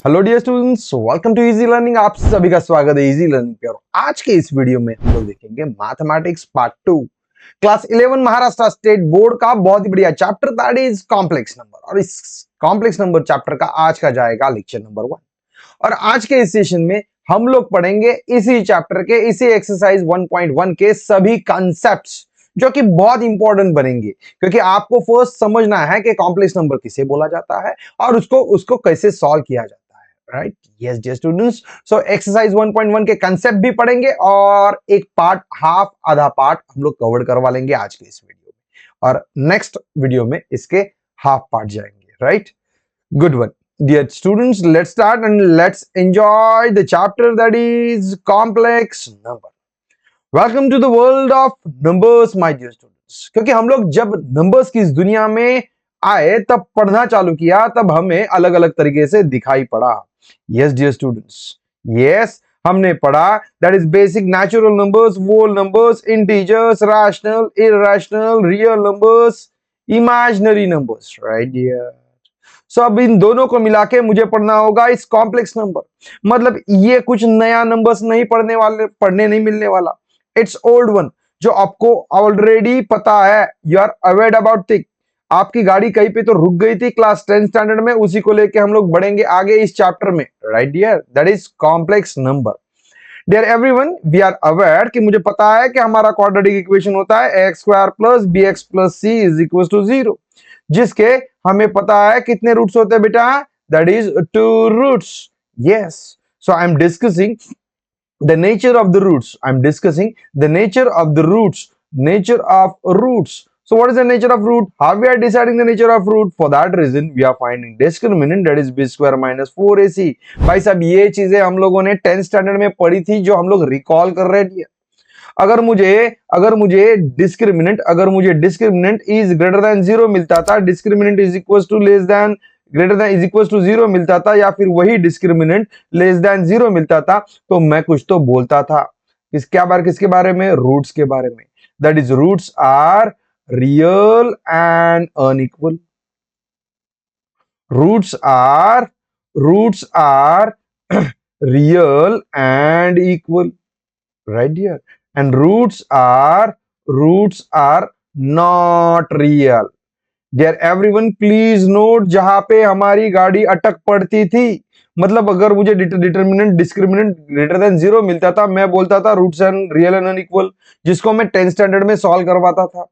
Hello dear students, welcome to easy learning. आप सभी का स्वागत है इजी लर्निंग पे। और आज के इस वीडियो में हम लोग देखेंगे mathematics part 2, class 11 Maharashtra state board का बहुत ही बढ़िया chapter, that is complex number. और इस कॉम्प्लेक्स नंबर चैप्टर का आज का जाएगा लेक्चर नंबर 1। और आज के इस सेशन में हम लोग पढ़ेंगे इसी चैप्टर के इसी एक्सरसाइज 1.1 के सभी कॉन्सेप्ट्स जो कि बहुत इंपॉर्टेंट बनेंगे, क्योंकि आपको फर्स्ट समझना है कि कॉम्प्लेक्स नंबर किसे बोला जाता है और उसको उसको कैसे सॉल्व किया जाता है। Right, yes dear students. So exercise 1.1 के कंसेप्ट भी पढ़ेंगे और एक पार्ट, हाफ आधा पार्ट हम लोग कवर करवा लेंगे आज के इस वीडियो में, और नेक्स्ट वीडियो में इसके हाफ पार्ट जाएंगे। Right, good one. Dear students, let's start and let's enjoy the chapter that is complex number. Welcome to the world of numbers, my dear students. क्योंकि हम लोग जब नंबर्स की इस दुनिया में आए, तब पढ़ना चालू किया, तब हमें अलग अलग तरीके से दिखाई पड़ा। Yes, dear students. Yes, हमने पढ़ा that is basic natural numbers, whole numbers, integers, rational, irrational, real numbers, imaginary numbers. Right, dear. सो अब इन दोनों को मिला के मुझे पढ़ना होगा इस कॉम्प्लेक्स नंबर। मतलब ये कुछ नया नंबर्स नहीं पढ़ने नहीं मिलने वाला। इट्स ओल्ड वन, जो आपको ऑलरेडी पता है। You are aware about thing. आपकी गाड़ी कहीं पे तो रुक गई थी क्लास 10 स्टैंडर्ड में, उसी को लेके हम लोग बढ़ेंगे आगे इस चैप्टर में। Right dear, that is complex number. Dear everyone, we are aware कि मुझे पता है कि हमारा क्वाड्रेटिक इक्वेशन होता है x square plus b x plus c is equal to 0, जिसके हमें पता है कितने रूट्स होते हैं बेटा, that is 2 roots. Yes, so I am discussing the nature of the roots. I'm discussing the nature of the roots. Nature of roots. So what is the nature of root? How we are deciding the nature of root? For that reason we are finding discriminant, that is b square minus 4ac. भाई साहब, ये चीजें हम लोगों ने 10th standard में पढ़ी थी, जो हम लोग रिकॉल कर रहे थे। अगर मुझे डिस्क्रिमिनेंट इज ग्रेटर देन 0 मिलता था, discriminant is equal to less than greater than is equal to 0 मिलता था, या फिर वही डिस्क्रिमिनेंट लेस देन 0 मिलता था, तो मैं कुछ तो बोलता था। किसके बारे में? रूट्स के बारे में। That is roots are real and unequal. Roots are real and equal. Right here. And roots are not real. Dear everyone, please note, जहां पे हमारी गाड़ी अटक पड़ती थी, मतलब अगर मुझे डिटरमिनेंट डिस्क्रिमिनेंट ग्रेटर देन 0 मिलता था, मैं बोलता था roots and real and unequal, जिसको मैं 10th स्टैंडर्ड में सॉल्व करवाता था।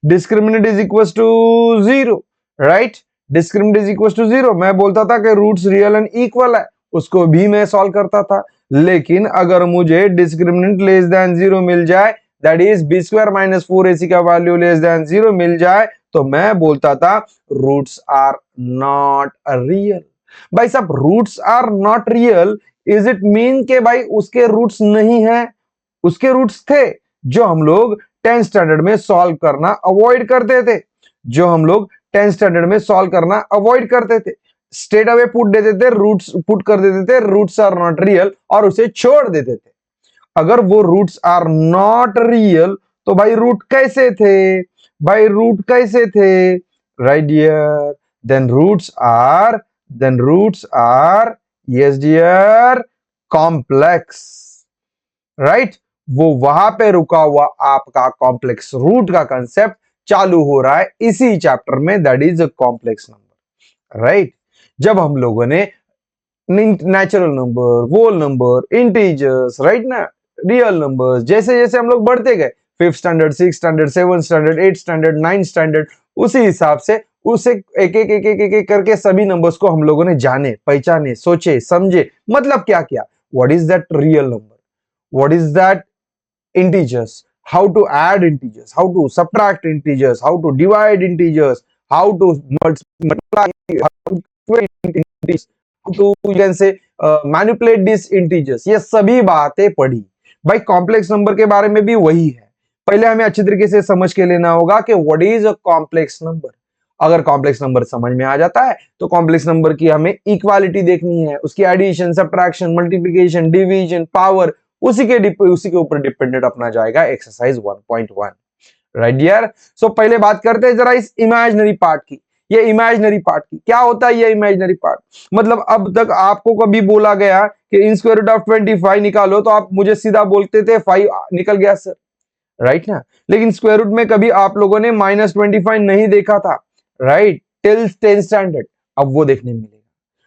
Discriminant is equal to 0, right. Discriminant is equal to 0, मैं बोलता था कि रूट्स रियल एंड इक्वल है, उसको भी मैं सॉल्व करता था। लेकिन अगर मुझे डिस्क्रिमिनेंट लेस देन 0 मिल जाए, that is b square minus 4ac का वैल्यू लेस देन 0 मिल जाए, तो मैं बोलता था रूट्स आर नॉट रियल। भाई साहब, roots are not real, is it mean के भाई उसके रूट्स नहीं है? उसके रूट्स थे, जो हम लोग 10th स्टैंडर्ड में सॉल्व करना अवॉइड करते थे। स्ट्रेट अवे पुट देते थे, पुट कर देते थे रूट्स आर नॉट रियल, और उसे छोड़ देते थे। अगर वो रूट्स आर नॉट रियल, तो भाई रूट कैसे थे? Right dear, then roots are yes dear complex. Right, वो वहां पे रुका हुआ आपका कॉम्प्लेक्स रूट का कंसेप्ट चालू हो रहा है इसी चैप्टर में, that is a complex number. Right, जब हम लोगों ने natural number, whole number, integers, right ना, रियल नंबर्स, जैसे जैसे हम लोग बढ़ते गए, 5th standard, 6th standard, 7th standard, 8th standard, 9th standard, उसी हिसाब से उसे एक करके सभी नंबर्स को हम लोगों ने जाने, पहचाने, सोचे, समझे। मतलब क्या किया? What is that real number, what is that integers, how to add integers, how to subtract integers, how to divide integers, how to multiply, how to integers, how to you can say manipulate these integers। ये सभी बातें पढ़ी। भाई complex number के बारे में भी वही है। पहले हमें अच्छी तरीके से समझ के लेना होगा कि what is a complex number. अगर कॉम्प्लेक्स नंबर समझ में आ जाता है, तो कॉम्प्लेक्स नंबर की हमें इक्वालिटी देखनी है, उसकी addition, subtraction, multiplication, division, power, उसी के ऊपर डिपेंडेंट अपना जाएगा एक्सरसाइज 1.1। राइट डियर, सो पहले बात करते हैं जरा इस इमेजिनरी पार्ट की। ये इमेजिनरी पार्ट की। क्या होता है ये इमेजिनरी पार्ट? मतलब अब तक आपको कभी बोला गया कि इन स्क्वायर रूट ऑफ 25 निकालो तो आप मुझे सीधा बोलते थे 5 निकल गया सर, राइट ना। लेकिन स्क्वायर रूट में कभी आप लोगों ने -25 नहीं देखा था, राइट, टिल 10th स्टैंडर्ड। अब वो देखने मिलेगा,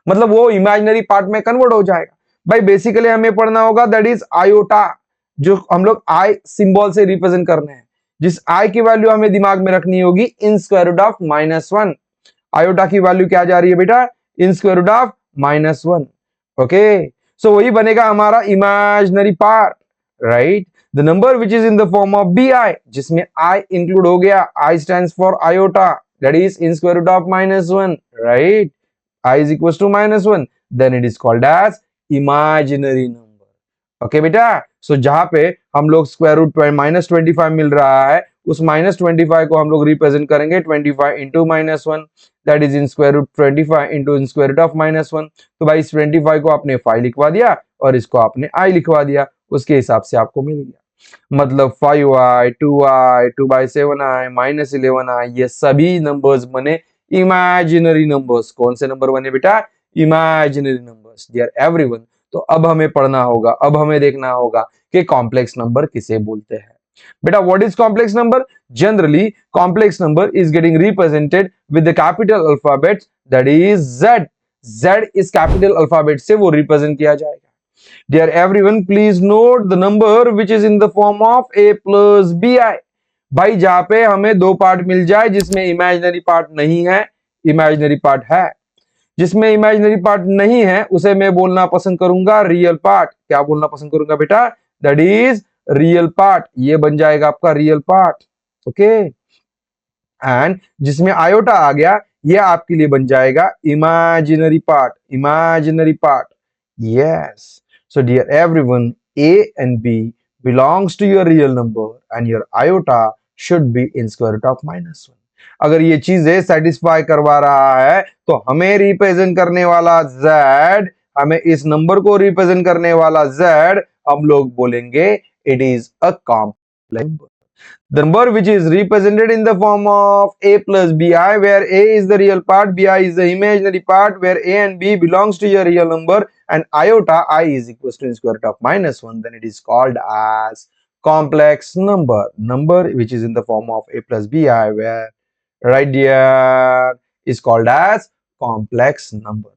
मतलब वो इमेजिनरी पार्ट में कन्वर्ट हो जाएगा। भाई बेसिकली हमें पढ़ना होगा दैट इज आयोटा, जो हम लोग आई सिंबल से रिप्रेजेंट करने हैं। जिस आई की वैल्यू हमें दिमाग में रखनी होगी in square root of -1। Iota की वैल्यू क्या जा रही है बेटा? In square root of -1। Okay, so वही बनेगा हमारा imaginary part, right. The number which is in the form of B I, जिसमें आई इंक्लूड हो गया, I stands for iota, that is in square root of -1, राइट। I is equal to -1, then it is called as imaginary number. Okay बेटा, सो जहां पे हम लोग square root -25 मिल रहा है, उस -25 को हम लोग रिप्रेजेंट करेंगे 25 into -1, that is in square root 25 into in square root of -1। तो भाई इस 25 को आपने 5 लिखवा दिया और इसको आपने i लिखवा दिया, उसके हिसाब से आपको मिल गया। मतलब 5i, 2i, 2/7i, -11i, ये सभी नंबर्स बने इमेजिनरी नंबर्स। कौन से नंबर बने बेटा? Imaginary numbers, dear everyone. तो अब हमें पढ़ना होगा, अब हमें देखना होगा कि कॉम्प्लेक्स नंबर किसे बोलते हैं। बेटा what is complex number? Generally complex number is getting represented with the capital alphabet, that is Z। Z इस कैपिटल अल्फाबेट से वो रिप्रेजेंट किया जाएगा। Dear everyone, please note the number which is in the form of a plus bi। भाई जहां पे हमें दो पार्ट मिल जाए जिसमें इमेजिनरी पार्ट नहीं है, इमेजिनरी पार्ट है, जिसमें इमेजिनरी पार्ट नहीं है उसे मैं बोलना पसंद करूंगा रियल पार्ट। क्या बोलना पसंद करूंगा बेटा? That is real part. ये बन जाएगा आपका रियल पार्ट, ओके। एंड जिसमें आयोटा आ गया ये आपके लिए बन जाएगा imaginary part, imaginary part, yes. So dear everyone, a and b belongs to your real number and your iota should be in square root of -1। अगर ये चीजें सेटिस्फाई करवा रहा है तो हमें रिप्रेजेंट करने वाला z, हमें इस नंबर को रिप्रेजेंट करने वाला z हम लोग बोलेंगे it is a complex number. The number which is represented in the form of a plus bi, where a is the real part, bi is the imaginary part, where a and b belongs to your real number and iota I is equals to square root of -1, then it is called as complex number. Number which is in the form of a plus bi, where right here is called as complex number।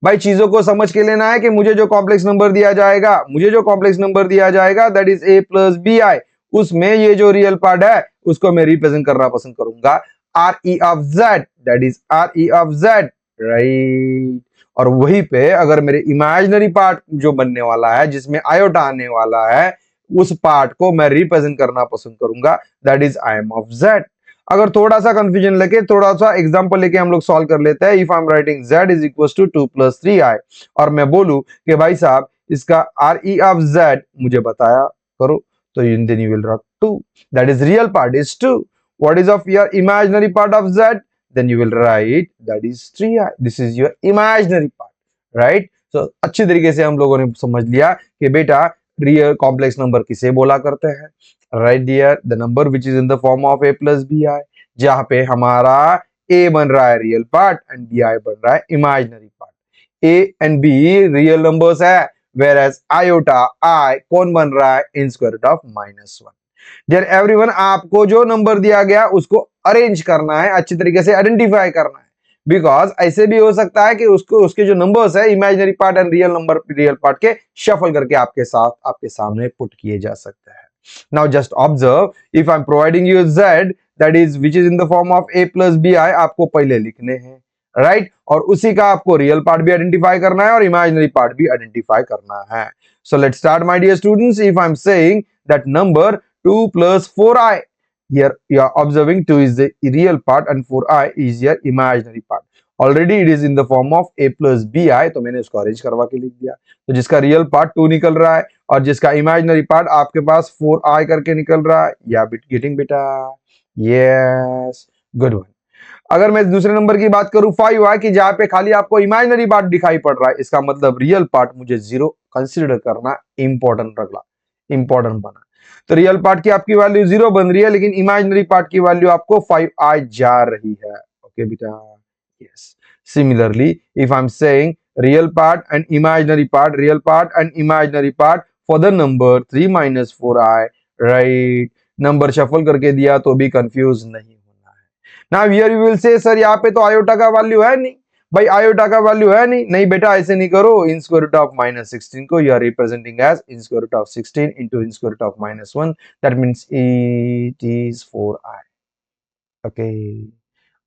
भाई चीजों को समझ के लेना है कि मुझे जो कॉम्प्लेक्स नंबर दिया जाएगा, मुझे जो कॉम्प्लेक्स नंबर दिया जाएगा that is a plus bi, उसमें ये जो रियल पार्ट है उसको मैं रिप्रेजेंट करना पसंद करूंगा RE of Z, that is RE of Z, right. और वहीं पे अगर मेरे इमेजिनरी पार्ट जो बनने वाला है जिसमें आयोटा आने वाला है, उस पार्ट को मैं रिप्रेजेंट करना पसंद करूंगा that is IM of Z। अगर थोड़ा सा कंफ्यूजन लेके, थोड़ा सा एग्जांपल लेके हम लोग सॉल्व कर लेते हैं। If I am writing Z is equal to 2 + 3i और मैं बोलूं कि भाई साहब इसका RE ऑफ Z मुझे बताया करो, so then you will write 2, that is real part is 2, what is of your imaginary part of Z, then you will write that is 3i, this is your imaginary part, right। so अच्छी तरीके से हम लोगों ने समझ लिया कि बेटा रियल कॉम्प्लेक्स नंबर किसे बोला करते हैं, right dear. The number which is in the form of a plus bi, जहां पे हमारा a बन रहा है रियल पार्ट एंड bi बन रहा है imaginary part. a and b real numbers है, whereas iota I कौन बन रहा है in square root of -1। Dear everyone, आपको जो नंबर दिया गया उसको अरेंज करना है, अच्छी तरीके से आइडेंटिफाई करना है, बिकॉज ऐसे भी हो सकता है कि उसको उसके जो नंबर्स है imaginary part and real number real part के शफल करके आपके साथ आपके सामने पुट किए जा सकते हैं। Now just observe, if I am providing you z that is which is in the form of a plus bi, आपको पहले लिखने हैं, राइट और उसी का आपको रियल पार्ट भी आइडेंटिफाई करना है और इमेजिनरी पार्ट भी आइडेंटिफाई करना है। So let's start my dear students. If I am saying that number 2 + 4i, here you are observing 2 is the real part and 4i is your imaginary part, already it is in the form of a plus bi, तो मैंने उसको arrange करवा के लिख दिया। तो जिसका real part 2 निकल रहा है और जिसका इमेजिनरी पार्ट आपके पास 4i करके निकल रहा है, या बिट गेटिंग बेटा, यस गुड वन। अगर मैं दूसरे नंबर की बात करूं 5i की, जहां पे खाली आपको इमेजिनरी पार्ट दिखाई पड़ रहा है, इसका मतलब रियल पार्ट मुझे 0 कंसीडर करना इंपॉर्टेंट बना। तो रियल पार्ट की आपकी वैल्यू 0 बन रही है, लेकिन इमेजिनरी पार्ट की वैल्यू आपको 5i जा रही है, ओके बेटा। Yes. Similarly, if I'm saying real part and imaginary part, real part and imaginary part for the number 3 minus 4i, right? Number shuffle करके दिया तो भी कंफ्यूज नहीं होना है। Now here you will say sir यहाँ पे तो आयोटा का वैल्यू है नहीं। भाई आयोटा का वैल्यू है नहीं, नहीं बेटा ऐसे नहीं करो। इन स्क्वायर रूट ऑफ -16 को you are representing as in square root of 16 into in square root of -1, that means it is 4i। Okay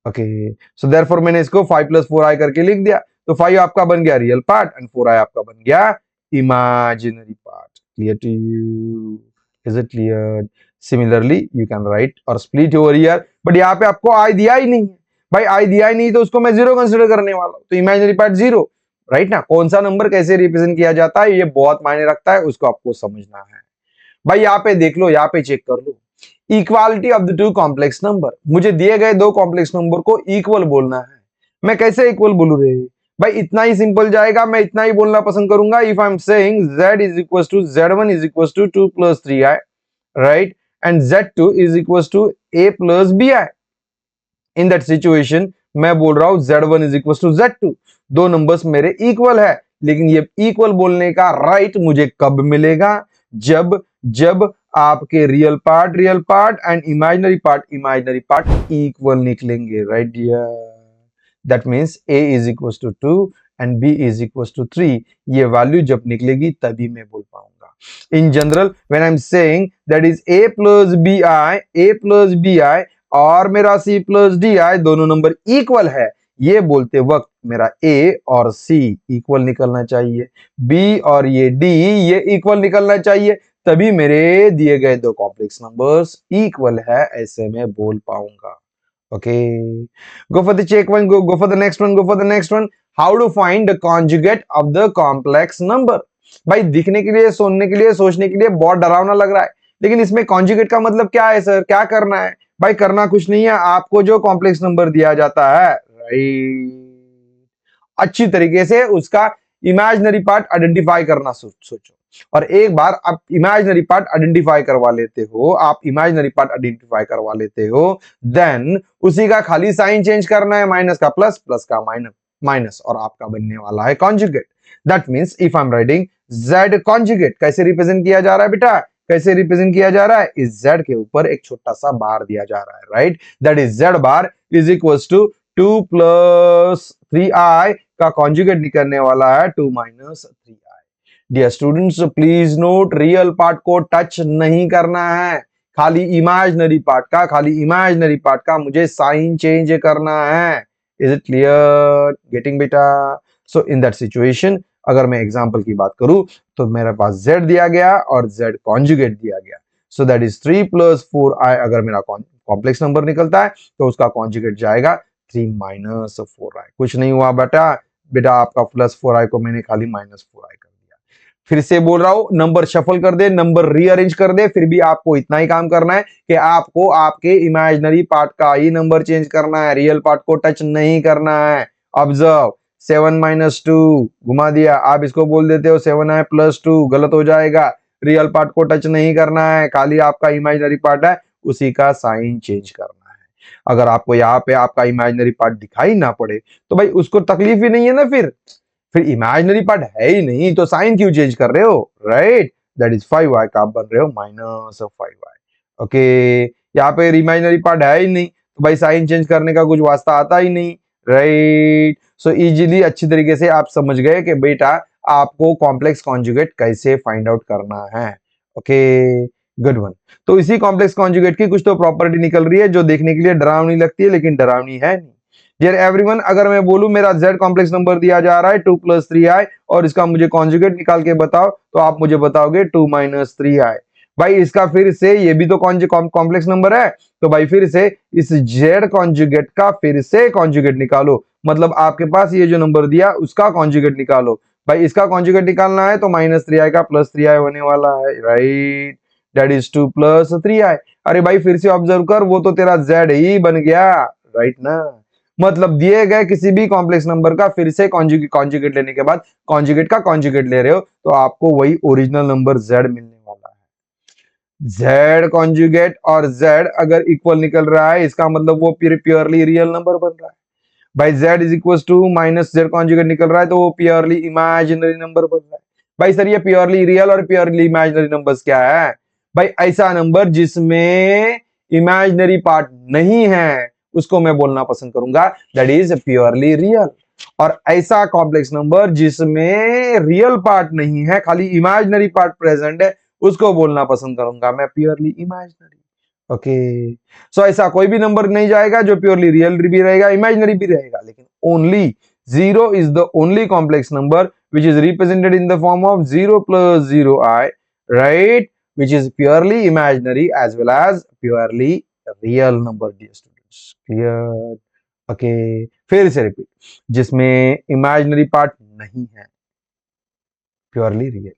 okay, so therefore मैंने इसको 5 + 4i करके लिख दिया। तो 5 आपका बन गया रियल पार्ट एंड 4i आपका बन गया imaginary part. Clear to you? Is it clear? Similarly you can write और स्प्लिट ओवर हियर, बट यहाँ पे आपको आई दिया ही नहीं है। भाई आई दिया ही नहीं तो उसको मैं जीरो कंसिडर करने वाला हूं, तो इमेजिनरी पार्ट जीरो, राइट ना? कौन सा नंबर कैसे रिप्रेजेंट किया जाता है ये बहुत मायने रखता है, उसको आपको समझना है। भाई यहाँ पे देख लो, यहाँ पे चेक कर लो, equality of the two complex number. मुझे दिए गए दो कॉम्प्लेक्स नंबर को इक्वल बोलना है। मैं कैसे इक्वल बोलू रे? भाई इतना ही सिंपल जाएगा, मैं इतना ही बोलना पसंद करूंगा। If I am saying z is equal to z1 is equal to 2 + 3i, right, and z2 is equal to a + bi, in that situation मैं बोल रहा हूं z1 is equal to z2। दो नंबर्स मेरे इक्वल है, लेकिन ये equal बोलने का राइट मुझे कब मिलेगा? जब जब आपके real part and imaginary part equal निकलेंगे, right dear? That means a is equal to 2 and b is equal to 3। ये वैल्यू जब निकलेगी तभी मैं बोल पाऊंगा। In general when I am saying that is a + bi और मेरा c + di दोनों नंबर इक्वल है, ये बोलते वक्त मेरा a और c इक्वल निकलना चाहिए, b और ये d ये इक्वल निकलना चाहिए, तभी मेरे दिए गए दो कॉम्प्लेक्स नंबर्स इक्वल है, ऐसे मैं बोल पाऊंगा। Okay, go for the check one, go for the next one. How to find the conjugate of the complex number? भाई दिखने के लिए, सुनने के लिए, सोचने के लिए बहुत डरावना लग रहा है, लेकिन इसमें कॉन्जुगेट का मतलब क्या है सर? क्या करना है? भाई करना कुछ नहीं है, आपको जो कॉम्प्लेक्स नंबर दिया जाता है, राइट, अच्छी तरीके से उसका इमेजिनरी पार्ट आइडेंटिफाई करना सोचो। और एक बार आप इमेजिनरी पार्ट आइडेंटिफाई करवा लेते हो, देन उसी का खाली साइन चेंज करना है, माइनस का प्लस, प्लस का माइनस, और आपका बनने वाला है conjugate. That means if I am writing z conjugate, कैसे रिप्रेजेंट किया जा रहा है बेटा? कैसे रिप्रेजेंट किया जा रहा है? इस z के ऊपर एक छोटा सा बार दिया जा रहा है, right? That is z bar is equal to 2 + 3i का कॉन्जुगेट निकलने वाला है 2 - 3i। Dear students please note, real part को टच नहीं करना है, खाली इमेजिनरी पार्ट का मुझे साइन चेंज करना है। Is it clear? गेटिंग बेटा? सो इन दैट सिचुएशन अगर मैं एग्जांपल की बात करूं तो मेरे पास z दिया गया और z कॉन्जुगेट दिया गया, सो दैट इज 3 + 4i। अगर मेरा कॉम्प्लेक्स नंबर निकलता है तो उसका कॉन्जुगेट जाएगा 3 - 4i। कुछ नहीं हुआ बेटा आपका +4i को मैंने खाली -4i कर दिया। फिर से बोल रहा हूं, नंबर शफल कर दे, नंबर रीअरेंज कर दे, फिर भी आपको इतना ही काम करना है कि आपको आपके इमेजिनरी पार्ट का ही नंबर चेंज करना है, रियल पार्ट को टच नहीं करना है। ऑब्जर्व, 7 - 2 घुमा दिया, आप इसको बोल देते हो 7i + 2, गलत हो जाएगा। रियल पार्ट को टच नहीं करना है, खाली आपका इमेजिनरी पार्ट है उसी का साइन चेंज करना है। अगर आपको यहाँ पे आपका इमेजिनरी पार्ट दिखाई ना पड़े तो भाई उसको तकलीफ ही नहीं है ना, फिर इमेजिनरी पार्ट है ही नहीं तो साइन क्यों चेंज कर रहे हो, राइट? दैट इज 5i का आप बन रहे हो -5i। ओके, यहाँ पे इमेजिनरी पार्ट है ही नहीं तो भाई साइन चेंज करने का कुछ वास्ता आता ही नहीं, राइट? सो इजीली अच्छी तरीके से आप समझ गए कि बेटा आपको कॉम्प्लेक्स कॉन्जुगेट कैसे फाइंड आउट करना है। Okay, good one. तो इसी कॉम्प्लेक्स कॉन्जुगेट की कुछ तो प्रॉपर्टी निकल रही है जो देखने के लिए डरावनी लगती है, लेकिन डरावनी है नहीं। डियर एवरीवन, अगर मैं बोलूं मेरा z कॉम्प्लेक्स नंबर दिया जा रहा है 2 + 3i और इसका मुझे कॉन्जुगेट निकाल के बताओ, तो आप मुझे बताओगे 2 - 3i। भाई इसका फिर से, ये भी तो कॉम्प्लेक्स नंबर है, तो भाई फिर से इस z कॉन्जुगेट का फिर से कॉन्जुगेट निकालो, मतलब आपके पास ये जो नंबर दिया उसका कॉन्जुगेट निकालो। भाई इसका कॉन्जुगेट निकालना है तो -3i का +3i होने वाला है, राइट? That is 2 + 3i। अरे भाई फिर से ऑब्जर्व कर, वो तो तेरा z ही बन गया, राइट ना? मतलब दिए गए किसी भी कॉम्प्लेक्स नंबर का फिर से कॉन्जुगेट लेने के बाद कॉन्जुगेट का कॉन्जुगेट ले रहे हो तो आपको वही ओरिजिनल नंबर z मिलने वाला है। z कॉन्जुगेट और z अगर इक्वल निकल रहा है इसका मतलब वो प्योरली रियल नंबर बन रहा है। भाई z is equal to minus z conjugate निकल रहा है, तो वो प्योरली इमेजिनरी नंबर बन रहा है। भाई सर ये प्योरली रियल और प्योरली इमेजिनरी नंबर्स क्या है? भाई ऐसा नंबर जिसमें इमेजिनरी पार्ट नहीं है उसको मैं बोलना पसंद करूंगा दैट इज प्योरली रियल, और ऐसा कॉम्प्लेक्स नंबर जिसमें रियल पार्ट नहीं है, खाली इमेजिनरी पार्ट प्रेजेंट है, उसको बोलना पसंद करूंगा मैं प्योरली इमेजिनरी। ओके, सो ऐसा कोई भी नंबर नहीं जाएगा जो प्योरली रियल भी रहेगा इमेजिनरी भी रहेगा, लेकिन only zero is the only complex number which is represented in the form of 0 plus 0i, right, which is purely imaginary as well as purely real number, dear students. Clear? Okay, फिर से repeat, जिसमें imaginary part नहीं है purely real,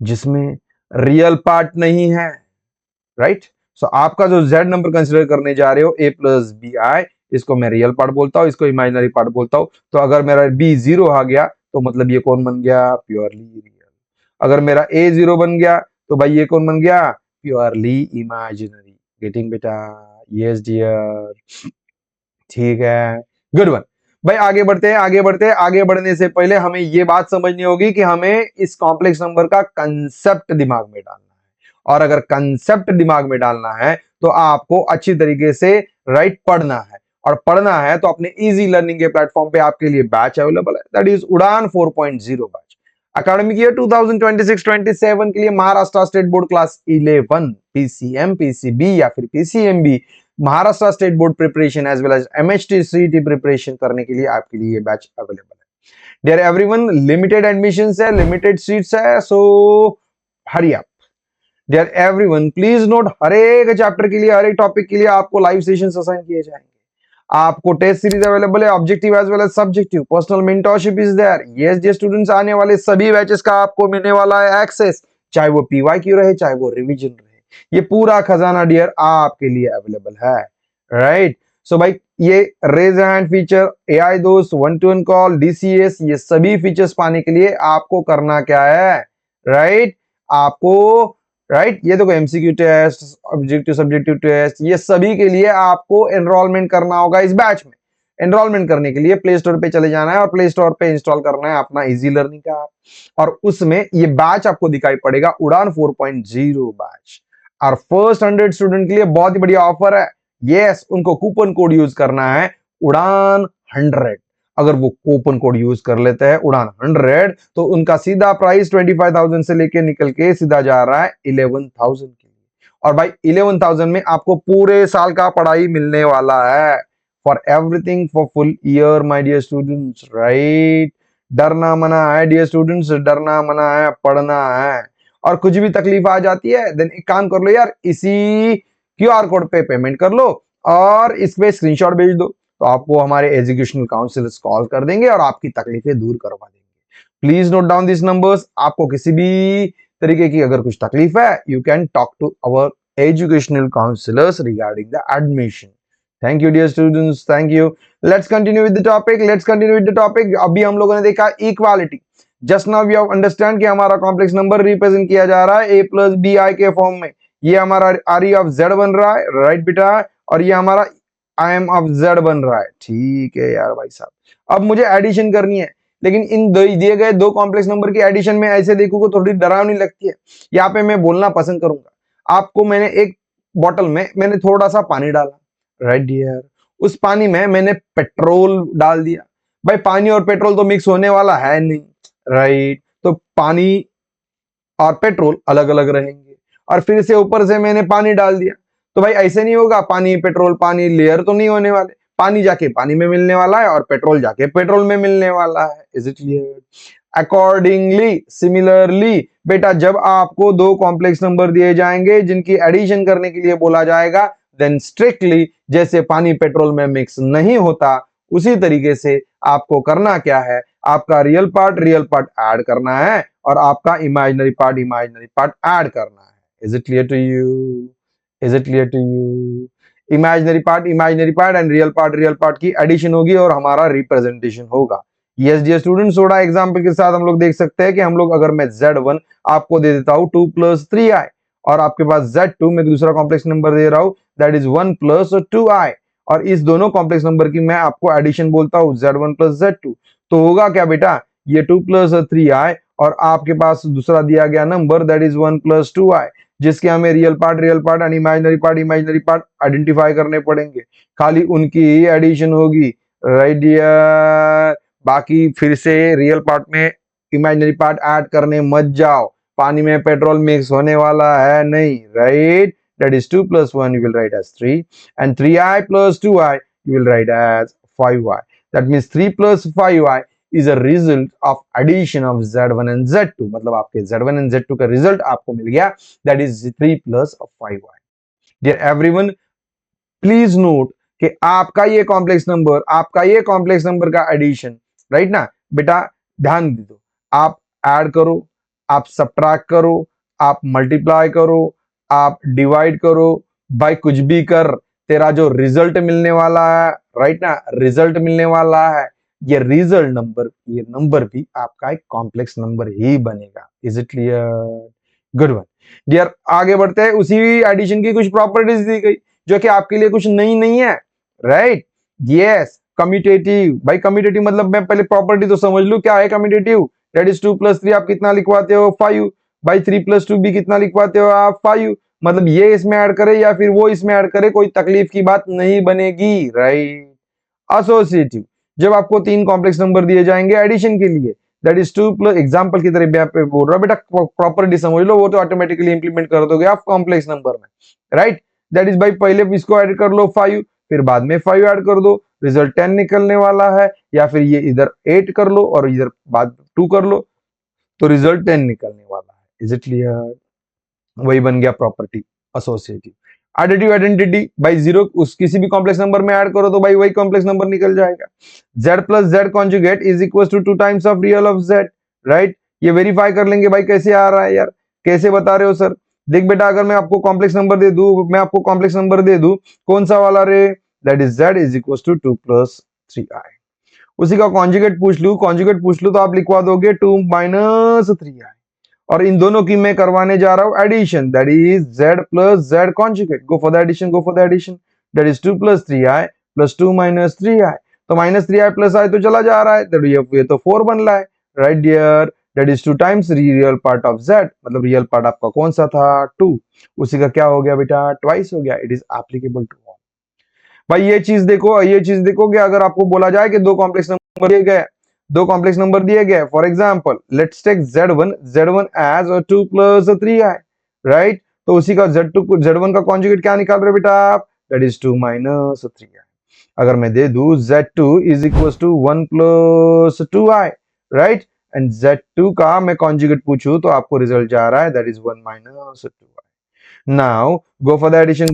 जिसमें real part नहीं है, right. सो आपका जो z नंबर कंसिडर करने जा रहे हो a प्लस बी आई, इसको मैं रियल पार्ट बोलता हूँ, इसको इमेजिनरी पार्ट बोलता हूँ। तो अगर मेरा b जीरो आ गया तो मतलब ये कौन बन गया? Purely real. अगर मेरा a जीरो बन गया तो भाई ये कौन बन गया? Purely imaginary. गेटिंग बेटा? यस डियर, ठीक है, गुड वन। भाई आगे बढ़ते हैं, आगे बढ़ते हैं। आगे बढ़ने से पहले हमें ये बात समझनी होगी कि हमें इस कॉम्प्लेक्स नंबर का कंसेप्ट दिमाग में डालना है, और अगर कंसेप्ट दिमाग में डालना है तो आपको अच्छी तरीके से राइट पढ़ना है, और पढ़ना है तो अपने इजी लर्निंग के प्लेटफॉर्म पे आपके लिए बैच अवेलेबल है, that is Udaan 4.0 batch. Academic year 2026-27 के लिए Maharashtra state board class 11 PCM, PCB या फिर PCMB Maharashtra state board preparation as well as MHT CET preparation करने के लिए आपके लिए ये बैच अवेलेबल है। डियर एवरीवन, लिमिटेड एडमिशंस है, लिमिटेड सीट्स है, so hurry up. Dear everyone please note, हर एक चैप्टर के लिए, हर एक टॉपिक के लिए आपको लाइव सेशंस असाइन किए जाएंगे। आपको टेस्ट सीरीज अवेलेबल है, objective as well as subjective, personal mentorship is there. Yes dear students, आने वाले सभी बैचेस का आपको मिलने वाला है एक्सेस, चाहे वो पीवाईक्यू रहे, चाहे वो रिवीजन रहे, ये पूरा खजाना डियर आपके लिए अवेलेबल है, राइट। सो भाई ये रेज हैंड फीचर, एआई दोस्त, 1-to-1 कॉल, डीसीएस, ये सभी फीचर्स पाने के लिए आपको करना क्या है, राइट, आपको राइट ये देखो MCQ test, objective subjective test, ये सभी के लिए आपको एनरोलमेंट करना होगा इस बैच में। एनरोलमेंट करने के लिए प्ले स्टोर पे चले जाना है और प्ले स्टोर पे इंस्टॉल करना है अपना इजी लर्निंग का ऐप, और उसमें ये बैच आपको दिखाई पड़ेगा उड़ान 4.0 बैच। और फर्स्ट 100 स्टूडेंट के लिए बहुत ही बढ़िया ऑफर है। यस, उनको कूपन कोड यूज करना है उड़ान 100। अगर वो कूपन कोड यूज कर लेते हैं उड़ान 100 तो उनका सीधा प्राइस 25,000 से लेके निकल के सीधा जा रहा है 11,000 के लिए। और भाई 11,000 में आपको पूरे साल का पढ़ाई मिलने वाला है, for everything, for full year my dear students, right. डरना मना है डियर स्टूडेंट्स, डरना मना है, पढ़ना है। और कुछ भी तकलीफ आ जाती है देन एक काम कर लो यार, इसी क्यूआर कोड पे पेमेंट कर लो और इस पे स्क्रीनशॉट भेज दो, तो आपको हमारे एजुकेशनल काउंसलर्स कॉल कर देंगे और आपकी तकलीफें दूर करवा देंगे। Please note down this numbers. आपको किसी भी तरीके की अगर कुछ तकलीफ है, you can talk to our educational counsellors regarding the admission. Thank you dear students, thank you. Let's continue with the topic, let's continue with the topic. अभी हम लोगों ने देखा equality. Just now we have understand कि हमारा complex number represent किया जा रहा है a प्लस बी आई के फॉर्म में। ये हमारा आर ऑफ जेड बन रहा है, राइट बेटा, और ये हमारा आई एम ऑफ जेड बन रहा है, ठीक है यार भाई साहब। अब मुझे एडिशन करनी है, लेकिन इन दिए गए दो कॉम्प्लेक्स नंबर की एडिशन में ऐसे देखोगे थोड़ी डरावनी लगती है। यहाँ पे मैं बोलना पसंद करूंगा आपको, मैंने एक बॉटल में मैंने थोड़ा सा पानी डाला, राइट डियर, उस पानी में मैंने पेट्रोल डाल दिया। भाई पानी और पेट्रोल तो मिक्स होने वाला है नहीं, राइट, तो पानी और पेट्रोल अलग अलग रहेंगे। और फिर से ऊपर से मैंने पानी डाल दिया, तो भाई ऐसे नहीं होगा, पानी पेट्रोल पानी लेयर तो नहीं होने वाले, पानी जाके पानी में मिलने वाला है और पेट्रोल जाके पेट्रोल में मिलने वाला है। Is it clear? Accordingly, similarly बेटा, जब आपको दो कॉम्प्लेक्स नंबर दिए जाएंगे जिनकी एडिशन करने के लिए बोला जाएगा, देन स्ट्रिक्टली जैसे पानी पेट्रोल में मिक्स नहीं होता, उसी तरीके से आपको करना क्या है, आपका रियल पार्ट ऐड करना है और आपका इमेजिनरी पार्ट ऐड करना है। Is it clear to you? Is it clear to you? Imaginary part and real part की एडिशन होगी और हमारा रिप्रेजेंटेशन होगा। यस डियर स्टूडेंट्स, थोड़ा एग्जांपल के साथ हम लोग देख सकते हैं कि हम लोग अगर मैं z1 आपको दे देता हूं 2 + 3i, और आपके पास z2 में दूसरा कॉम्प्लेक्स नंबर दे रहा हूं दैट इज 1 + 2i, और इस दोनों कॉम्प्लेक्स नंबर की मैं आपको एडिशन बोलता हूँ Z1 प्लस Z2, तो होगा क्या बेटा, ये 2 प्लस 3i और आपके पास दूसरा दिया गया number that is 1 plus 2i, जिसके हमें real part and imaginary part identify करने पड़ेंगे, खाली उनकी ही एडिशन होगी, राइट डियर। बाकी फिर से रियल पार्ट में इमेजिनरी पार्ट ऐड करने मत जाओ, पानी में पेट्रोल मिक्स होने वाला है नहीं, right. That is 2 plus 1 you will write as 3 and 3i plus 2i you will write as 5i. That means 3 plus 5i is a result of addition of Z1 and Z2, मतलब आपके Z1 and Z2 का result आपको मिल गया, that is 3 plus 5i. Dear everyone, please note कि आपका ये complex number का addition, right ना बेटा, ध्यान दे दो, आप ऐड करो, आप सब्ट्रैक्ट करो, आप मल्टीप्लाई करो, आप डिवाइड करो, बाय कुछ भी कर, तेरा जो रिजल्ट मिलने वाला है, राइट ना, रिजल्ट मिलने वाला है, ये रिजल्ट नंबर, ये नंबर भी आपका एक कॉम्प्लेक्स नंबर ही बनेगा। Is it clear? Good one dear. आगे बढ़ते हैं, उसी एडिशन की कुछ प्रॉपर्टीज दी गई जो कि आपके लिए कुछ नई नहीं है, राइट। Yes, commutative. भाई कम्यूटेटिव मतलब मैं पहले प्रॉपर्टी तो समझ लूं क्या है कम्यूटेटिव। दैट इज 2 प्लस 3 आप कितना लिखवाते हो, 5। भाई 3 प्लस 2 भी कितना लिखवाते हो आप, 5। मतलब ये इसमें ऐड करे या फिर वो इसमें ऐड करे, कोई तकलीफ की बात नहीं बनेगी, राइट। एसोसिएटिव, जब आपको 3 कॉम्प्लेक्स नंबर दिए जाएंगे एडिशन के लिए, दैट इज 2 प्लस, एग्जांपल की तरह पे बोल रहा हूं बेटा, प्रॉपर्टी समझ लो, वो तो ऑटोमेटिकली इंप्लीमेंट कर दोगे आप कॉम्प्लेक्स नंबर में, राइट। दैट इज भाई पहले इसको ऐड कर लो 5, फिर बाद में 5 ऐड कर दो, रिजल्ट 10 निकलने वाला है, या फिर ये इधर 8 कर लो और इधर बाद 2 कर लो, तो रिजल्ट 10 निकलने वाला है। Is it clear? वही बन गया प्रॉपर्टी एसोसिएटिव। एडिटिव आइडेंटिटी, भाई जीरो उस किसी भी कॉम्प्लेक्स नंबर में ऐड करो तो भाई वही कॉम्प्लेक्स नंबर निकल जाएगा। z plus z conjugate is equal to 2 times of real of z, right. ये वेरीफाई कर लेंगे भाई, कैसे आ रहा है यार, कैसे बता रहे हो सर। देख बेटा, अगर मैं आपको कॉम्प्लेक्स नंबर दे दूं, कौन सा वाला रे, that is z is equal to 2 plus 3i। उसी का कॉन्जुगेट पूछ लूं तो आप लिखवा दोगे 2 माइनस 3i, और इन दोनों की मैं करवाने जा रहा हूं addition, that is z plus z conjugate. Go for the addition, that is 2 plus 3i plus 2 minus 3i, तो माइनस 3i प्लस i तो चला जा रहा है, दैट ये तो 4 बन रहा है, right dear. That is 2 times real part of z, मतलब रियल पार्ट आपका कौन सा था, 2, उसी का क्या हो गया बेटा, ट्वाइस हो गया। It is applicable to all. भाई ये चीज देखो कि अगर आपको बोला जाए कि दो कॉम्प्लेक्स नंबर दिए गए, for example let's take z1 as 2 plus 3i, right. तो उसी का z1 का कॉन्जुगेट क्या निकाल रहे हो बेटा आप, दैट इज 2 माइनस 3i। अगर मैं दे दूं z2 is equal to 1 plus 2i, right, and z2 का मैं कॉन्जुगेट पूछूं तो आपको रिजल्ट जा रहा है, that is 1 minus 2i। Now go for the addition,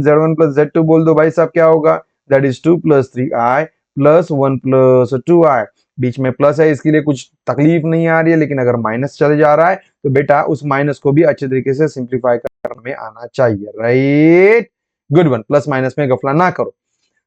z1 plus z2 बोल दो भाई साहब, क्या होगा, that is 2 plus 3i plus 1 plus 2i। बीच में प्लस है, इसके लिए कुछ तकलीफ नहीं आ रही है, लेकिन अगर माइनस चले जा रहा है तो बेटा उस माइनस को भी अच्छे तरीके से सिंप्लीफाई करने में आना चाहिए, right. Good one, plus minus में गफला ना करो।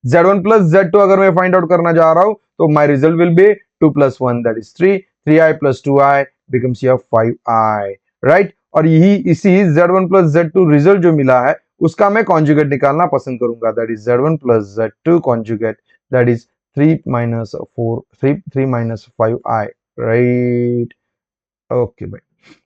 z1 प्लस z2 अगर मैं फाइंड आउट करना जा रहा हूं तो माई result will be 2 plus 1 that is 3, 3i plus 2i becomes your 5i, right. और यही इसी z1 प्लस z2 रिजल्ट जो मिला है उसका मैं कॉन्जुगेट निकालना पसंद करूंगा, that is z1 plus z2 conjugate, that is 3 minus 5i, right. Okay भाई,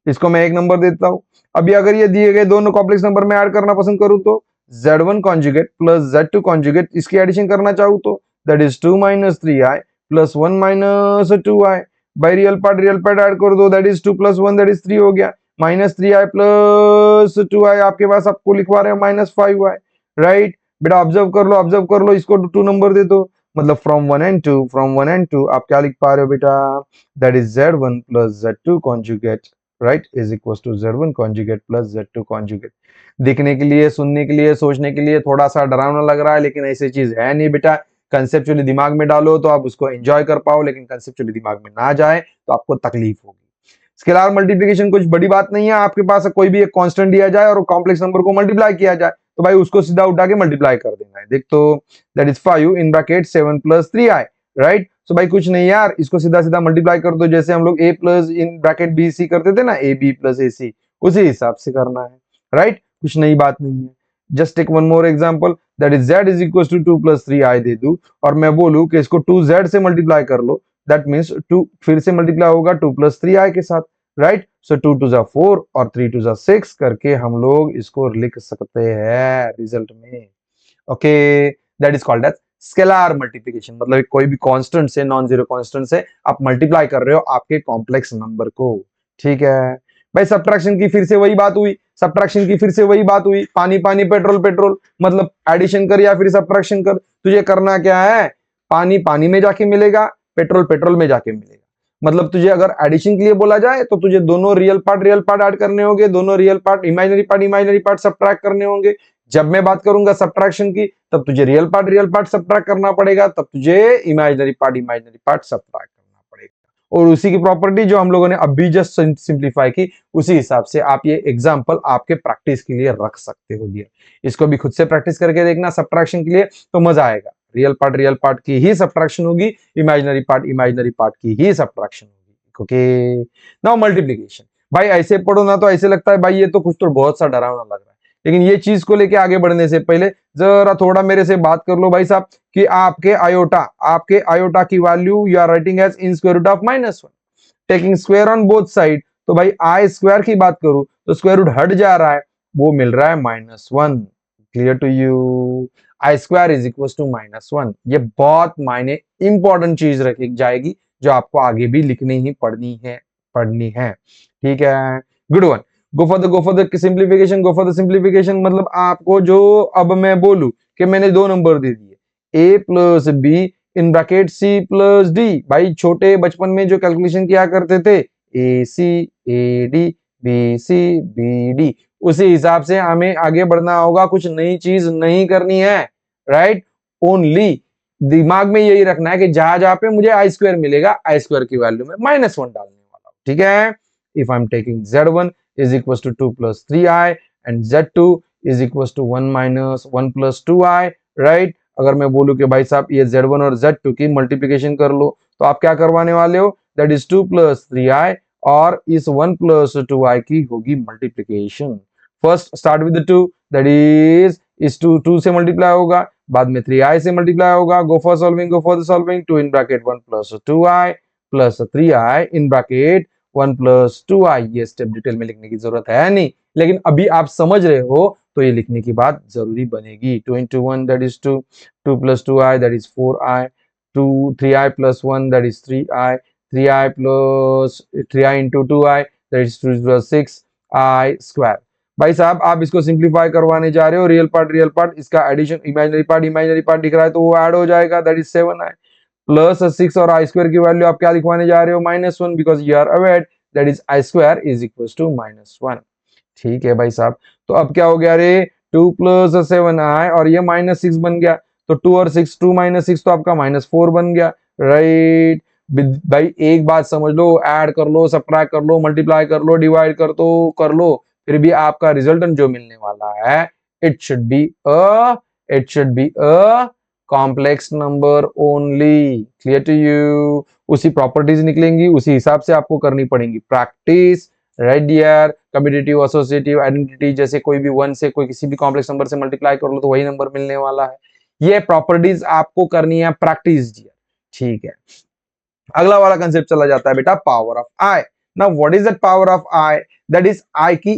इसको मैं एक नंबर देता हूं। अभी अगर ये दिए गए दोनों कॉम्प्लेक्स नंबर में ऐड करना पसंद करूं तो z1 conjugate plus z2 conjugate, इसकी एडिशन करना चाहूं तो that is 2 minus 3i plus 1 minus 2i। By real part add कर दो, that is 2 plus 1 that is 3 हो गया, माइनस 3i प्लस 2i आपके पास आपको लिखवा रहे हैं माइनस 5i, राइट। बेटा ऑब्जर्व कर लो, इसको 2 नंबर दे दो, मतलब फ्रॉम 1 एंड 2 आप क्या लिख पा रहे हो बेटा, that is z1 plus z2 conjugate, right, is equal to z1 conjugate plus z2 conjugate. देखने के लिए, सुनने के लिए, सोचने के लिए थोड़ा सा डरावना लग रहा है, लेकिन ऐसी चीज है नहीं बेटा। कंसेप्चुअली दिमाग में डालो तो आप उसको एंजॉय कर पाओ, लेकिन कंसेप्चुअली दिमाग में ना जाए तो आपको तकलीफ होगी। स्केलर मल्टीप्लिकेशन कुछ बड़ी बात नहीं है, आपके पास कोई भी एक कांस्टेंट दिया जाए और कॉम्प्लेक्स नंबर को मल्टीप्लाई किया जाए तो भाई उसको सीधा उठा के मल्टीप्लाई कर देना है। देख तो that is 5 in bracket 7 plus 3i, right. So भाई कुछ नहीं यार, इसको सीधा सीधा मल्टीप्लाई कर दो, जैसे हम लोग a plus in bracket bc करते थे ना, ab प्लस ac, उसी हिसाब से करना है, राइट। कुछ नई बात नहीं है। Just take one more example, that is z is equal to 2 plus 3i दे दूं और मैं बोलूं कि इसको 2z से मल्टीप्लाई कर लो, दैट मीन्स 2 फिर से मल्टीप्लाई होगा 2 प्लस 3i के साथ, राइट। सो 2 टू जा 4 और 3 टू जा 6 करके हम लोग इसको लिख सकते हैं रिजल्ट में। Okay, that is called as scalar multiplication, मतलब कोई भी कांस्टेंट से, नॉन जीरो कांस्टेंट से आप मल्टीप्लाई कर रहे हो आपके कॉम्प्लेक्स नंबर को, ठीक है भाई। सब्ट्रैक्शन की फिर से वही बात हुई, सब्ट्रैक्शन की फिर से वही बात हुई, पानी पानी पेट्रोल पेट्रोल, मतलब एडिशन कर या फिर सब्ट्रैक्शन कर, तुझे करना क्या है, पानी पानी में जाके मिलेगा, पेट्रोल पेट्रोल में जाके मिलेगा। मतलब तुझे अगर एडिशन के लिए बोला जाए तो तुझे दोनों रियल पार्ट ऐड करने होंगे, दोनों real part imaginary part subtract करने होंगे। जब मैं बात करूंगा सब्ट्रैक्शन की तब तुझे रियल पार्ट सब्ट्रैक्ट करना पड़ेगा, तब तुझे इमेजिनरी पार्ट सब्ट्रैक्ट करना पड़ेगा। और उसी की प्रॉपर्टी जो हम लोगों ने अभी जस्ट सिंप्लीफाई की, उसी हिसाब से आप ये एग्जांपल आपके प्रैक्टिस के लिए रख सकते हो डियर। इसको भी खुद से प्रैक्टिस करके देखना सब्ट्रैक्शन के लिए, तो मजा आएगा। रियल पार्ट की ही सब्ट्रैक्शन होगी, इमेजिनरी पार्ट की ही सब्ट्रैक्शन होगी। Okay, now multiplication. भाई ऐसे पढ़ो ना तो ऐसे लगता है भाई ये तो कुछ तो बहुत सा डरावना लग रहा है, लेकिन ये चीज को लेके आगे बढ़ने से पहले जरा थोड़ा मेरे से बात कर लो भाई साहब कि आपके आयोटा की value you are writing as in square root of -1, taking square on both side. तो भाई आई स्क्वायर की बात करूं तो स्क्वायर रूट हट जा रहा है, वो मिल रहा है -1। Clear to you, i square is equal to -1। ये बहुत मायने इंपॉर्टेंट चीज रखी जाएगी जो आपको आगे भी लिखनी ही पढ़नी है, ठीक है। Good one. Go for the simplification, मतलब आपको जो अब मैं बोलूं कि मैंने दो नंबर दे दिए a plus be in bracket c plus d। भाई छोटे बचपन में जो कैलकुलेशन किया करते थे ac ad bc bd, उसी हिसाब से हमें आगे बढ़ना होगा, कुछ नई चीज नहीं करनी है, राइट। ओनली दिमाग में यही रखना है कि जहां जहां पे मुझे आई स्क्वायर मिलेगा, आई स्क्वायर की वैल्यू में -1 डालने वाला हूं, ठीक है। If I am taking z1 is equals to 2 plus 3i and z2 is equals to 1 minus 1 plus 2i, right। अगर मैं बोलूं कि भाई साहब ये z1 और z2 की मल्टीप्लिकेशन कर लो तो आप क्या करवाने वाले हो, that is 2 plus 3i और इस 1 plus 2i की होगी multiplication. First start with 2, that is इस 2 से मल्टीप्लाई होगा, बाद में 3i से मल्टीप्लाई होगा। गो for the solving 2 in bracket 1 plus 2i plus 3i in bracket 1 plus 2i। ये स्टेप डिटेल में लिखने की जरूरत है नहीं, लेकिन अभी आप समझ रहे हो तो ये लिखने की बात जरूरी बनेगी। 2 into 1 that is 2, 2 plus 2i that is 4i, 3i plus 1 that is 3i, 3i plus 3i into 2i that is 2 plus 6i square। भाई साहब आप इसको सिंप्लीफाई करवाने जा रहे हो, रियल पार्ट इसका एडिशन, इमेजिनरी पार्ट दिख रहा है तो वो ऐड हो जाएगा, that is 7i प्लस 6 और आई स्क्वायर की वैल्यू आप क्या लिखवाने जा रहे हो, -1, because you are aware that is i square is equal to -1। ठीक है भाई साहब, तो अब क्या हो गया रे, 2 प्लस 7i और ये -6 बन गया, तो 2 और 6, 2 - 6 तो आपका -4 बन गया, राइट। भाई एक बात समझ लो, ऐड कर लो, सब्ट्रैक्ट कर लो, मल्टीप्लाई कर लो, डिवाइड कर लो, फिर भी आपका रिजल्टेंट जो मिलने वाला है it should be a complex number only. Clear to you, उसी प्रॉपर्टीज निकलेंगी, उसी हिसाब से आपको करनी पड़ेंगी practice, right dear. Commutative, associative, identity, जैसे कोई भी 1 से कोई किसी भी कॉम्प्लेक्स नंबर से मल्टीप्लाई कर लो तो वही नंबर मिलने वाला है। ये प्रॉपर्टीज आपको करनी है प्रैक्टिस डियर, ठीक है। अगला वाला कंसेप्ट चला जाता है बेटा power of I. Now what is that power of I, that is आई की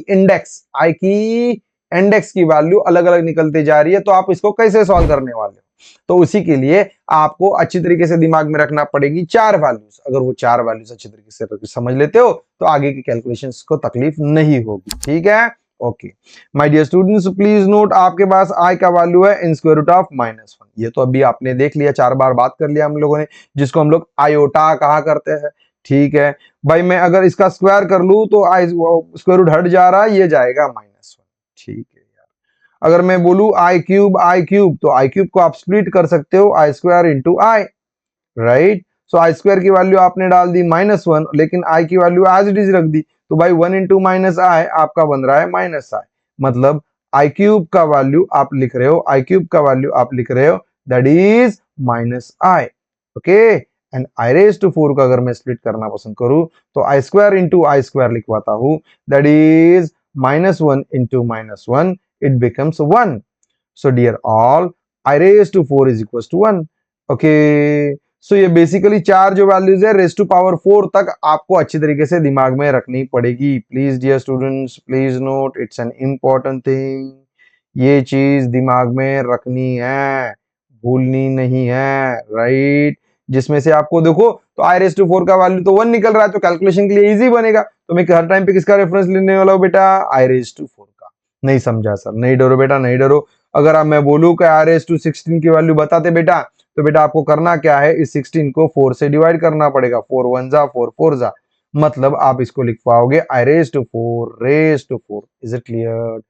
इंडेक्स की वैल्यू अलग अलग निकलती जा रही है, तो आप इसको कैसे सॉल्व करने वाले हो, तो उसी के लिए आपको अच्छी तरीके से दिमाग में रखना पड़ेगी 4 वैल्यूज। अगर वो 4 वैल्यूज अच्छी तरीके से समझ लेते हो तो आगे की कैलकुलेशंस को तकलीफ नहीं होगी, ठीक है। Okay my dear students, please note आपके पास आई का वैल्यू है इन स्क्वायर रूट ऑफ -1। ये तो अभी आपने देख लिया, 4 बार बात कर लिया हम लोगों ने, जिसको हम लोग आयोटा कहा करते हैं, ठीक है भाई। मैं अगर इसका स्क्वायर कर लूं तो आई स्क्वायर रूट हट जा रहा है, ये जाएगा -1, ठीक है। अगर मैं बोलूं आई क्यूब तो आई क्यूब को आप स्प्लिट कर सकते हो आई स्क्वायर इंटू आई, राइट। सो आई स्क्वायर की वैल्यू आपने डाल दी -1, लेकिन आई की वैल्यू एज इट इज रख दी, तो भाई 1 इंटू -i आपका बन रहा है -i। मतलब आई क्यूब का वैल्यू आप लिख रहे हो, that is -i, okay. And i raise to 4 का अगर मैं स्प्लिट करना पसंद करूं तो i square into i square लिखवाता हूं, that is -1 into -1 it becomes 1. So dear all, I raised to 4 is equals to 1. Okay. So ये बेसिकली चार जो वैल्यूज है रेज टू पावर 4 तक आपको अच्छी तरीके से दिमाग में रखनी पड़ेगी. Please dear students, please note, it's an important thing. ये चीज दिमाग में रखनी है, भूलनी नहीं है, राइट. जिसमें से आपको देखो तो आई रेस टू 4 का वैल्यू तो 1 निकल रहा है, तो कैलकुलेशन के लिए इजी बनेगा. तो मैं हर टाइम पे किसका रेफरेंस लेने वाला हूं बेटा? आई रेस टू 4 का. नहीं समझा सर? नहीं डरो बेटा, नहीं डरो. अगर आप मैं बोलूं कि आई रेस टू 16 की वैल्यू बताते बेटा, तो बेटा आपको करना क्या है, इस 16 को 4 से डिवाइड करना पड़ेगा. 4 1 जा 4 4 जा, मतलब आप इसको लिख पाओगे I raise to 4 raise to 4. Is it clear?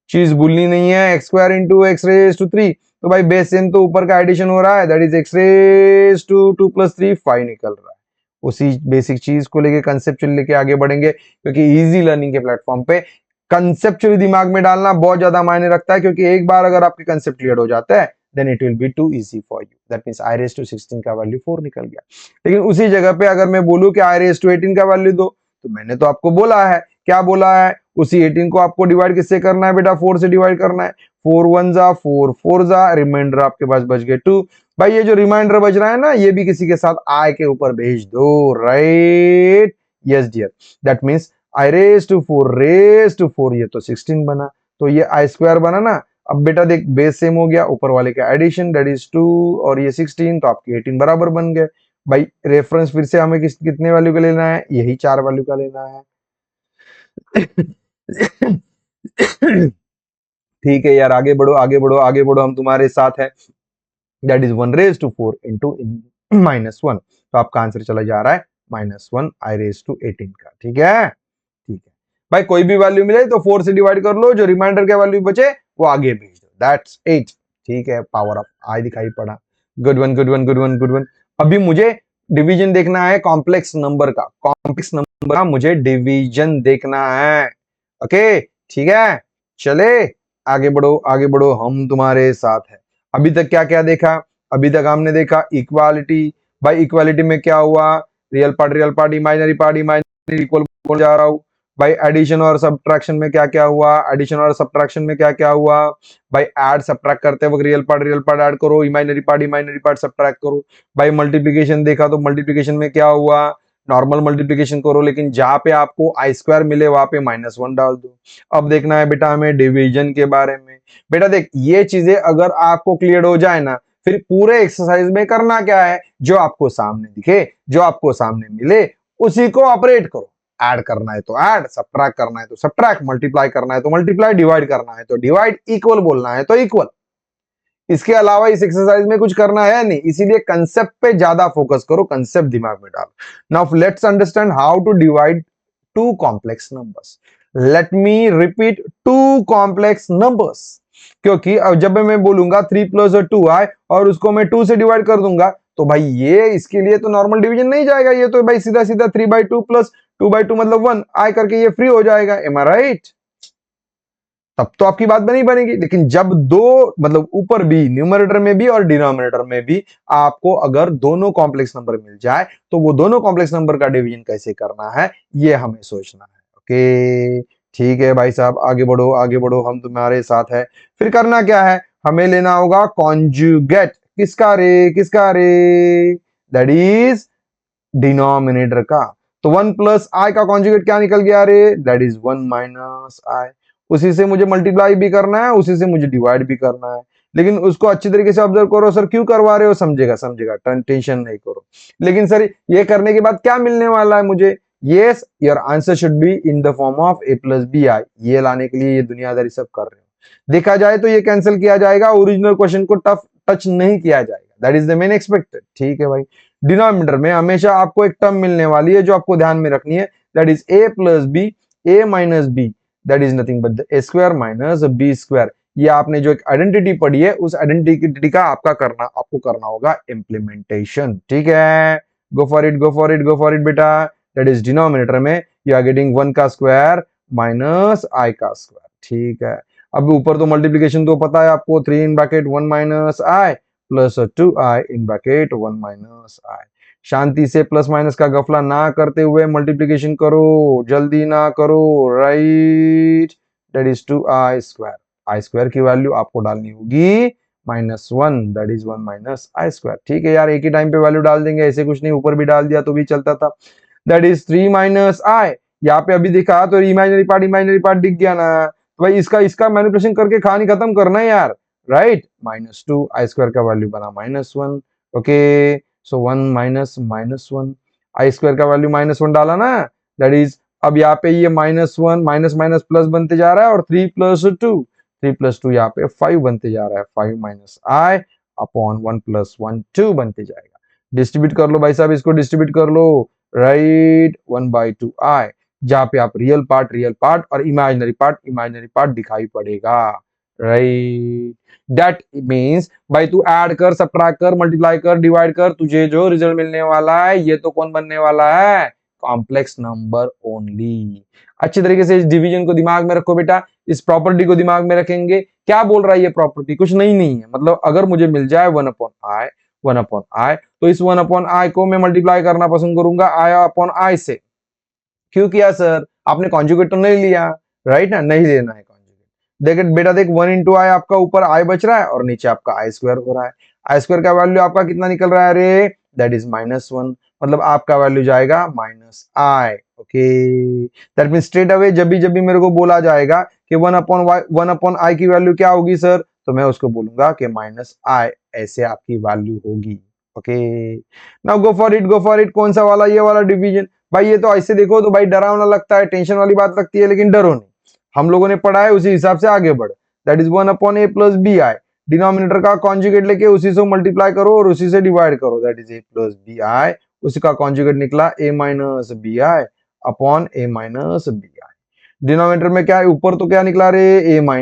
चीज भूलनी नहीं है. X square into X raise to 3, तो भाई बेस सेम तो ऊपर का एडिशन हो रहा है, that is x raise to 2 plus 3 5 निकल रहा है. उसी बेसिक चीज को लेके कंसेप्चुअल लेके आगे बढ़ेंगे, क्योंकि इजी लर्निंग के प्लेटफॉर्म पे कंसेप्चुअली दिमाग में डालना बहुत ज्यादा मायने रखता है. क्योंकि एक बार अगर आपके कंसेप्ट क्लियर हो जाता है, then it will be too easy for you. That means i raise to 16 का वैल्यू 4 निकल गया. लेकिन उसी जगह पे अगर मैं बोलूं कि आई रेस टू 18 का वैल्यू दो, तो मैंने तो आपको बोला है, क्या बोला है, उसी 18 को आपको डिवाइड किससे करना है बेटा? 4 से डिवाइड करना है. 4 1 जा 4 4 जा, रिमाइंडर आपके पास बच गए 2. भाई ये जो रिमाइंडर बच रहा है ना, ये भी किसी के साथ आई के ऊपर भेज दो, right. Yes dear, that means i raise to 4, ये तो 16 बना, तो ये आई स्क्वायर बना ना. अब बेटा देख, बेस सेम हो गया, ऊपर वाले का एडिशन दैट इज 2 और ये 16, तो आपके 18 बराबर बन गए. भाई रेफरेंस फिर से हमें कितने वैल्यू का लेना है? यही 4 वैल्यू का लेना है. ठीक है यार, आगे बढ़ो आगे बढ़ो आगे बढ़ो, हम तुम्हारे साथ है. That is 1 raise to 4 into -1, तो आपका आंसर चला जा रहा है -1 आई रेज टू 18 का. ठीक है, ठीक है भाई. कोई भी वैल्यू मिले तो 4 से डिवाइड कर लो, जो रिमाइंडर का वैल्यू बचे वो आगे भेज दो. दैट्स 8. ठीक है, पावर ऑफ आई दिखाई पड़ा. Good one good one good one good one. अभी मुझे डिवीजन देखना है कॉम्प्लेक्स नंबर का. कॉम्प्लेक्स नंबर का मुझे डिवीजन देखना है. ओके ठीक है, चले आगे बढ़ो आगे बढ़ो, हम तुम्हारे साथ है. अभी तक क्या क्या देखा? अभी तक हमने देखा इक्वालिटी. भाई इक्वालिटी में क्या हुआ? रियल पार्ट इमेजिनरी इक्वल बोल जा रहा हूं. भाई एडिशन और सब्ट्रैक्शन में क्या क्या हुआ? एडिशन और सब्ट्रैक्शन में क्या क्या हुआ? भाई ऐड सब्ट्रैक्ट करते वक्त रियल पार्ट ऐड करो, इमेजिनरी पार्ट सब्ट्रैक्ट करो. भाई मल्टीप्लिकेशन देखा, तो मल्टीप्लिकेशन में क्या हुआ? नॉर्मल मल्टीप्लिकेशन करो, लेकिन जहां पे आपको आई स्क्वायर मिले वहां पे -1 डाल दो. अब देखना है बेटा हमें डिवीजन के बारे में. बेटा देख, ये चीजें अगर आपको क्लियर हो जाए ना, फिर पूरे एक्सरसाइज में करना क्या है? जो आपको सामने दिखे, जो आपको सामने मिले, उसी को ऑपरेट करो. ऐड करना है तो ऐड, सब्ट्रैक्ट करना है तो सब्ट्रैक्ट, मल्टीप्लाई करना है तो मल्टीप्लाई, डिवाइड करना है तो डिवाइड, इक्वल बोलना है तो इक्वल. इसके अलावा इस एक्सरसाइज में कुछ करना है नहीं, इसीलिए कंसेप्ट पे ज्यादा फोकस करो, कंसेप्ट दिमाग में डालो. Now let's understand how to divide two complex numbers. Let me repeat, two complex numbers. क्योंकि अब जब मैं बोलूंगा 3 प्लस 2 आए और उसको मैं 2 से डिवाइड कर दूंगा, तो भाई ये इसके लिए तो नॉर्मल डिवीजन नहीं जाएगा. ये तो भाई सीधा सीधा 3/2 प्लस 2/2 मतलब 1 आए करके ये फ्री हो जाएगा. एम आई राइट? तब तो आपकी बात बनी बनेगी. लेकिन जब दो मतलब ऊपर भी, न्यूमरेटर में भी और डिनोमिनेटर में भी आपको अगर दोनों कॉम्प्लेक्स नंबर मिल जाए, तो वो दोनों कॉम्प्लेक्स नंबर का डिवीजन कैसे करना है, ये हमें सोचना है. ओके ठीक है भाई साहब, आगे बढ़ो आगे बढ़ो, हम तुम्हारे साथ है. फिर करना क्या है? हमें लेना होगा कॉन्जुगेट. किसका रे? किसका रे? दैट इज डिनोमिनेटर का. तो 1 प्लस आई का कॉन्जुगेट क्या निकल गया रे? दैट इज 1 माइनस आई. उसी से मुझे मल्टीप्लाई भी करना है, उसी से मुझे डिवाइड भी करना है. लेकिन उसको अच्छी तरीके से ऑब्जर्व करो. सर क्यों करवा रहे हो? समझेगा समझेगा, टेंशन नहीं करो. लेकिन सर ये करने के बाद क्या मिलने वाला है मुझे? Yes, your answer should be in the form of a plus b i. ये लाने के लिए ये दुनियादारी सब कर रहे हो. देखा जाए तो ये कैंसिल किया जाएगा, ओरिजिनल क्वेश्चन को टच नहीं किया जाएगा. That is the main expected. ठीक है भाई. डिनोमिनेटर में हमेशा आपको एक टर्म मिलने वाली है जो आपको ध्यान में रखनी है. That is a plus b, a minus b, that is nothing but a square minus b square. ये आपने जो एक आइडेंटिटी पढ़ी है, उस आइडेंटिटी का आपको करना होगा इम्प्लीमेंटेशन. ठीक है, गो for it go for it go for it बेटा. दैट इज डिनोमिनेटर में यू आर गेटिंग 1 का स्क्वायर माइनस आई का स्क्वायर. ठीक है, अब ऊपर तो मल्टीप्लीकेशन तो पता है आपको, 3 in bracket 1 minus I plus 2i in bracket 1 minus I. शांति से प्लस माइनस का गफला ना करते हुए मल्टीप्लीकेशन करो, जल्दी ना करो, right. That is 2i square. I square की वैल्यू आपको डालनी होगी -1, that is 1 minus I square. ठीक है यार, एक ही टाइम पे वैल्यू डाल देंगे, ऐसे कुछ नहीं, ऊपर भी डाल दिया तो भी चलता था। दैट इज 3 माइनस आई, यहाँ पे अभी दिखा तो इमेजिनरी पार्ट दिख गया ना, तो भाई इसका इसका मैनिपुलेशन करके कहानी खत्म करना है यार, राइट। -2 आई स्क्वायर का वैल्यू बना -1, ओके। सो 1 माइनस -1, आई स्क्वायर का वैल्यू -1 डाला ना, दैट इज अब यहाँ पे ये -1 माइनस माइनस प्लस बनते जा रहा है, और 3 + 2 यहाँ पे 5 बनते जा रहा है, 5 माइनस आई अपॉन 1 + 1 2 बनते जाएगा। डिस्ट्रीब्यूट कर लो भाई साहब, इसको डिस्ट्रीब्यूट कर लो, राइट, 1/2 आई, जहां पे आप रियल पार्ट और इमेजिनरी पार्ट दिखाई पड़ेगा, राइट। दैट मीन्स भाई तू ऐड कर, सब्ट्रैक्ट कर, मल्टीप्लाई कर, डिवाइड कर, तुझे जो रिजल्ट मिलने वाला है ये तो कौन बनने वाला है, कॉम्प्लेक्स नंबर ओनली। अच्छी तरीके से इस डिवीजन को दिमाग में रखो बेटा, इस प्रॉपर्टी को दिमाग में रखेंगे। क्या बोल रहा है ये प्रॉपर्टी, कुछ नहीं है, मतलब अगर मुझे मिल जाए 1/i तो इस 1/i को मैं मल्टीप्लाई करना पसंद करूंगा i/i से। क्यों किया सर, आपने कॉन्जुगेट तो नहीं लिया, राइट ना, नहीं लेना है कॉन्जुगेट। देख बेटा देख, 1 इंटू आई आपका ऊपर आई बच रहा है और नीचे आपका आई स्क्वायर हो रहा है। आई स्क्वायर का वैल्यू आपका कितना निकल रहा है रे, दैट इज -1, मतलब आपका वैल्यू जाएगा -i, okay. That mean straight away जब भी मेरे को बोला जाएगा कि 1/i की वैल्यू क्या होगी सर, तो मैं उसको बोलूंगा कि -i, ऐसे आपकी वैल्यू होगी, okay. Now go for it, कौन सा वाला, ये वाला डिवीजन। भाई ये तो ऐसे देखो तो भाई डरावना लगता है, टेंशन वाली बात लगती है, लेकिन डरो नहीं, हम लोगों ने पढ़ा है उसी हिसाब से आगे बढ़। That is 1/a + bi, denominator का कॉन्जुगेट लेके उसी से मल्टीप्लाई करो और उसी से डिवाइड करो, दैट इज a + bi, उसका कॉन्जुगेट निकला a - bi upon a - bi। Denominator में क्या है, ऊपर तो क्या निकला रे, a - bi,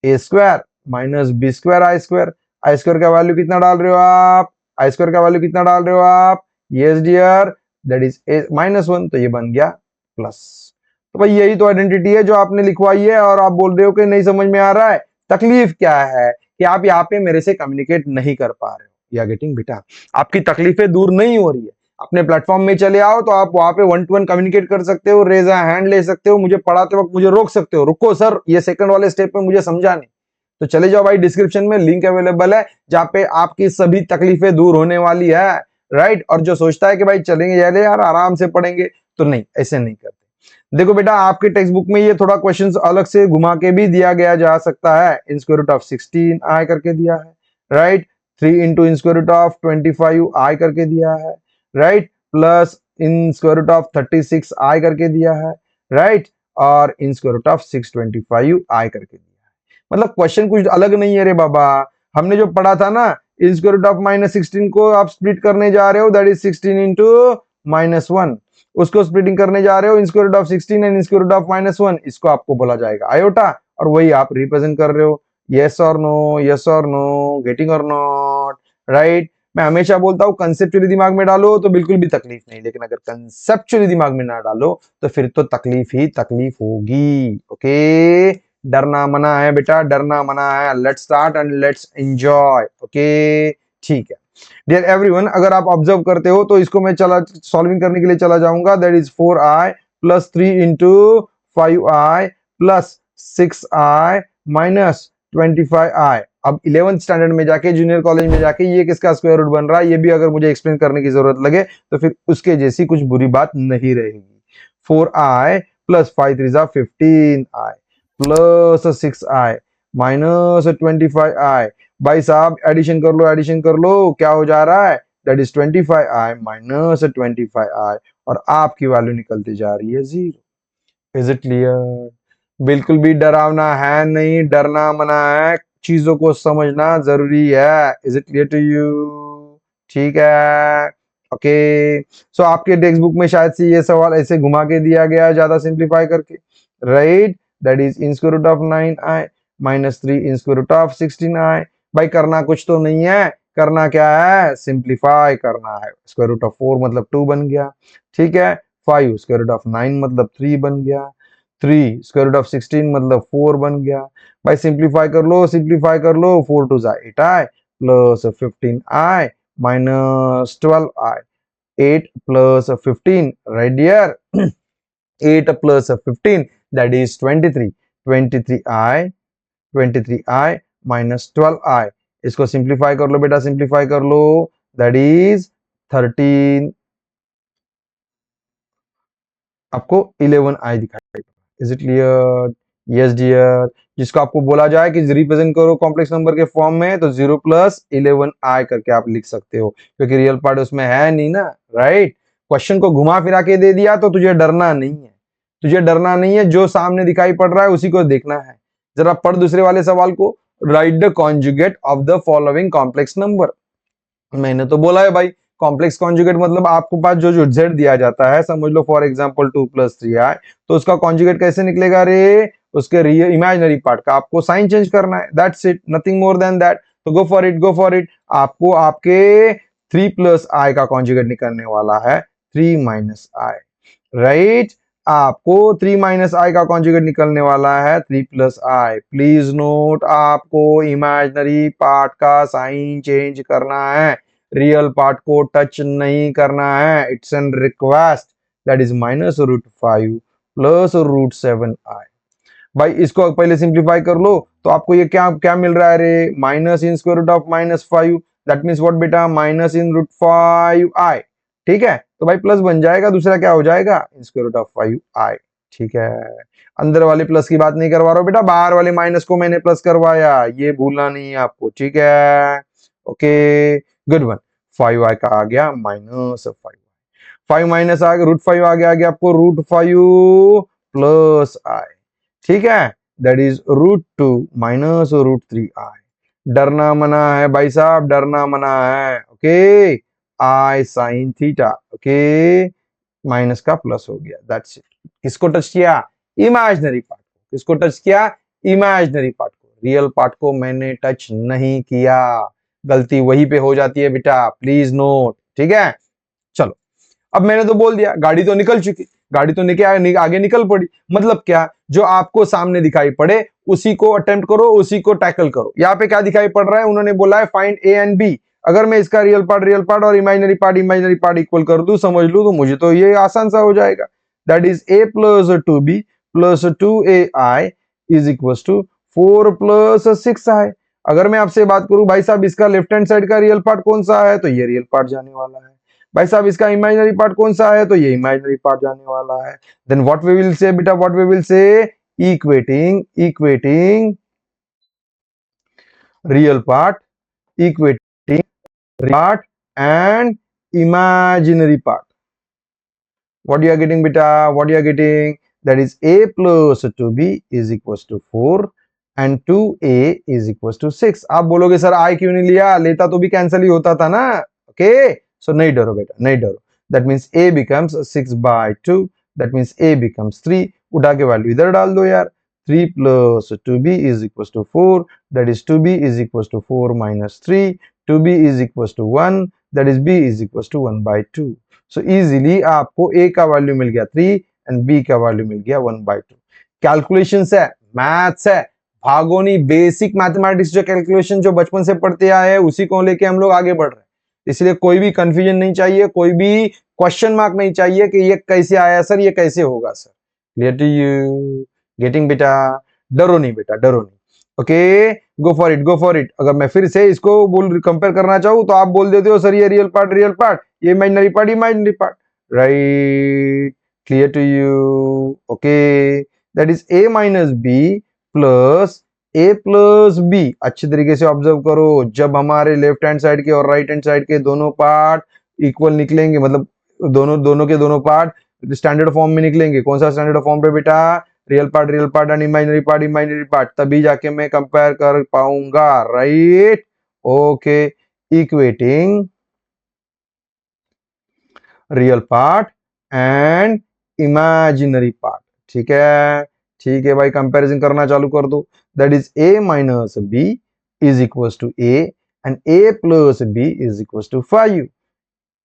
a square -b square I square. I square का वैल्यू कितना डाल रहे हो आप, आई स्क्वायर का वैल्यू कितना डाल रहे हो आप, यस डियर, दैट इज -1, तो ये बन गया प्लस। तो भाई यही तो आइडेंटिटी है जो आपने लिखवाई है, और आप बोल रहे हो कि नहीं समझ में आ रहा है। तकलीफ क्या है कि आप यहाँ पे मेरे से कम्युनिकेट नहीं कर पा रहे हो, या गेटिंग बेटा, आपकी तकलीफें दूर नहीं हो रही है। अपने प्लेटफॉर्म में चले आओ तो आप वहां पे 1 to 1 कम्युनिकेट कर सकते हो, रेज हैंड ले सकते हो, मुझे पढ़ाते वक्त मुझे रोक सकते हो, रुको सर ये सेकंड वाले स्टेप में मुझे समझा नहीं, तो चले जाओ भाई, डिस्क्रिप्शन में लिंक अवेलेबल है जहां पे आपकी सभी तकलीफें दूर होने वाली है, राइट। और जो सोचता है कि भाई चलेंगे चले यार आराम से पढ़ेंगे, तो नहीं, ऐसे नहीं करते। देखो बेटा, आपके टेक्स्ट बुक में ये थोड़ा क्वेश्चंस अलग से घुमा के भी दिया गया जा सकता है, in square root of 16 i करके दिया है, right. 3 into in square root of 25 i करके दिया है, right, plus in square root of 36 i करके दिया है, राइट, और in square root of 625 i करके दिया है। मतलब क्वेश्चन कुछ अलग नहीं है रे बाबा, हमने जो पढ़ा था ना, इन स्क्वायर रूट ऑफ -16 को आप स्प्लिट करने जा रहे हो, दैट इज 16 इंटू -1, उसको स्प्लिटिंग करने जा रहे हो, in square root of 16 and in square root of -1, इसको आपको बोला जाएगा आयोटा, और वही आप रिप्रेजेंट कर रहे हो। यस और नो, गेटिंग और नॉट, राइट। मैं हमेशा बोलता हूँ कंसेप्चुअली दिमाग में डालो तो बिल्कुल भी तकलीफ नहीं, लेकिन अगर कंसेप्चुअली दिमाग में ना डालो तो फिर तो तकलीफ ही तकलीफ होगी, ओके। डरना मना है बेटा, डरना मना है। Let's start and let's enjoy, okay, ठीक है डियर एवरीवन। अगर आप ऑब्जर्व करते हो तो इसको मैं चला सॉल्विंग करने के लिए चला जाऊंगा, that is 4i + 3 into 5i + 6i minus 25i। अब 11th स्टैंडर्ड में जाके, जूनियर कॉलेज में जाके ये किसका स्क्वायर रूट बन रहा है, ये भी अगर मुझे एक्सप्लेन करने की जरूरत लगे तो फिर उसके जैसी कुछ बुरी बात नहीं रहेगी। 4i + 5 3 15i + 6i minus 25i। भाई साहब एडिशन कर लो, क्या हो जा रहा है, that is 25i minus 25i, और आपकी वैल्यू निकलती जा रही है 0। Is it clear? बिल्कुल भी डरावना है नहीं, डरना मना है, चीजों को समझना जरूरी है। Is it clear to you? ठीक है, ओके। सो आपके टेक्स्ट बुक में शायद से ये सवाल ऐसे घुमा के दिया गया है, ज्यादा सिंप्लीफाई करके, right. That is in square root of 9i -3 in square root of 16i। भाई करना कुछ तो नहीं है, करना क्या है, सिंप्लीफाई करना है। स्क्वायर रूट ऑफ 4 मतलब 2 बन गया, ठीक है। 5 स्क्वायर रूट ऑफ 9 मतलब 3 बन गया, 3 स्क्वायर रूट ऑफ 16 मतलब 4 बन गया। भाई सिंप्लीफाई कर लो, 4 2 8i plus 15i minus 12i, 8 + 15, right dear? 8 + 15 that is 23, 23i, 23i minus 12i, इसको सिंप्लीफाई कर लो बेटा, सिंप्लीफाई कर लो, दैट इज 13, आपको 11i दिखाई, is it clear? Yes dear. जिसको आपको बोला जाए कि रिप्रेजेंट करो कॉम्प्लेक्स नंबर के फॉर्म में, तो 0 प्लस 11i करके आप लिख सकते हो, क्योंकि रियल पार्ट उसमें है नहीं ना, राइट? क्वेश्चन को घुमा फिरा के दे दिया तो तुझे डरना नहीं है, तुझे डरना नहीं है, जो सामने दिखाई पड़ रहा है उसी को देखना है। जरा पढ़ दूसरे वाले सवाल को, right the conjugate of the following complex number. मैंने तो बोला है भाई, कॉम्प्लेक्स कॉन्जुगेट मतलब आपको पास जो जो z दिया जाता है, समझ लो फॉर एग्जांपल 2 प्लस 3i, तो उसका कॉन्जुगेट कैसे निकलेगा रे? उसके रियल इमेजिनरी पार्ट का आपको साइन चेंज करना है, that's it, nothing more than that. तो go for it, go for it. आपको आपके 3 प्लस i का कॉन्जुगेट निकलने वाला है 3 माइनस i, राइट? आपको 3 माइनस आई का कॉन्जुगेट निकलने वाला है 3 प्लस आई। प्लीज नोट, आपको इमेजिनरी पार्ट का साइन चेंज करना है, रियल पार्ट को टच नहीं करना है, it's an request, that is minus root 5 plus root 7 i. भाई इसको पहले सिंप्लीफाई कर लो, तो आपको ये क्या क्या मिल रहा है रे? Minus in square root of minus 5, that means what बेटा? माइनस इन रूट 5 आई, ठीक है? तो भाई प्लस बन जाएगा, दूसरा क्या हो जाएगा? स्क्वायर रूट ऑफ 5 आई, ठीक है? अंदर वाले प्लस की बात नहीं करवा रहा हूं बेटा, बाहर वाले माइनस को मैंने प्लस करवाया, ये भूलना नहीं है आपको, ठीक है? Okay, good one. 5 आई का आ गया माइनस 5, 5 माइनस आ गया रूट 5 आ गया आपको रूट 5 प्लस आई, ठीक है? That is root 2 minus root 3 i. डरना मना है भाई साहब, डरना मना है, okay? I sine theta, okay? Minus का प्लस हो गया, दैट्स इट। किसको टच किया? इमेजिनरी पार्ट को। किसको टच किया? इमेजिनरी पार्ट को। रियल पार्ट को मैंने टच नहीं किया, गलती वहीं पे हो जाती है बेटा, प्लीज नोट, ठीक है? चलो, अब मैंने तो बोल दिया, गाड़ी तो निकल चुकी, गाड़ी तो आगे निकल पड़ी, मतलब क्या? जो आपको सामने दिखाई पड़े उसी को अटेम्प्ट करो, उसी को टैकल करो। यहाँ पे क्या दिखाई पड़ रहा है? उन्होंने बोला है फाइंड ए एंड बी। अगर मैं इसका रियल पार्ट और इमेजिनरी पार्ट इक्वल कर दूं, समझ लूं, तो मुझे तो ये आसान सा हो जाएगा, that is a plus 2b plus 2ai is equal to 4 plus 6i। अगर मैं आपसे बात करूं भाई साहब इसका लेफ्ट हैंड साइड का रियल पार्ट कौन सा है, तो ये रियल पार्ट जाने वाला है। भाई साहब इसका इमेजिनरी पार्ट कौन सा है, तो ये इमेजिनरी पार्ट जाने वाला है। Then what we will say बेटा, what we will say? Equating real part, equating part and imaginary part. What you are getting beta? What you are getting? That is a plus 2b is equals to 4 and 2a is equals to 6. आप बोलोगे sir i क्यों नहीं लिया? लेता तो भी cancel ही होता था ना, ओके? सो नहीं डरो बेटा, नहीं डरो। That means a becomes 6/2, that means a becomes 3। उठा के वैल्यू इधर डाल दो यार, 3 plus 2b is equals to 4, that is 2b is equals to 4 minus 3, 2b is equals to 1, that is b is equals to 1/2। So easily आपको a का value मिल गया 3 and b का वैल्यू मिल गया 1/2। कैलकुलेशन है, मैथ्स है, भागोनी basic mathematics, जो calculation जो बचपन से पढ़ते आए हैं उसी को लेके हम लोग आगे बढ़ रहे हैं। इसलिए कोई भी कंफ्यूजन नहीं चाहिए, कोई भी क्वेश्चन मार्क नहीं चाहिए कि ये कैसे आया सर, ये कैसे होगा sir. Clear to you? Getting बेटा? डरो नहीं बेटा, डरो नहीं, okay? Go for it, go for it. अगर मैं फिर से इसको बोल कंपेयर करना चाहूँ तो आप बोल देते हो सर ये रियल पार्ट, ये imaginary part, right? Clear to you? Okay, that is a minus b plus a plus b. अच्छी तरीके से ऑब्जर्व करो, जब हमारे लेफ्ट हैंड साइड के और राइट हैंड साइड के दोनों पार्ट इक्वल निकलेंगे, मतलब दोनों के दोनों पार्ट स्टैंडर्ड फॉर्म में निकलेंगे। कौन सा स्टैंडर्ड फॉर्म पे बेटा? Real part and imaginary part, तभी जाके मैं कंपेयर कर पाऊंगा, right? Okay, equating real part and imaginary part, ठीक है? ठीक है भाई, कंपैरिजन करना चालू कर दो। That is a minus B is equal to a and a plus b is equal to 5।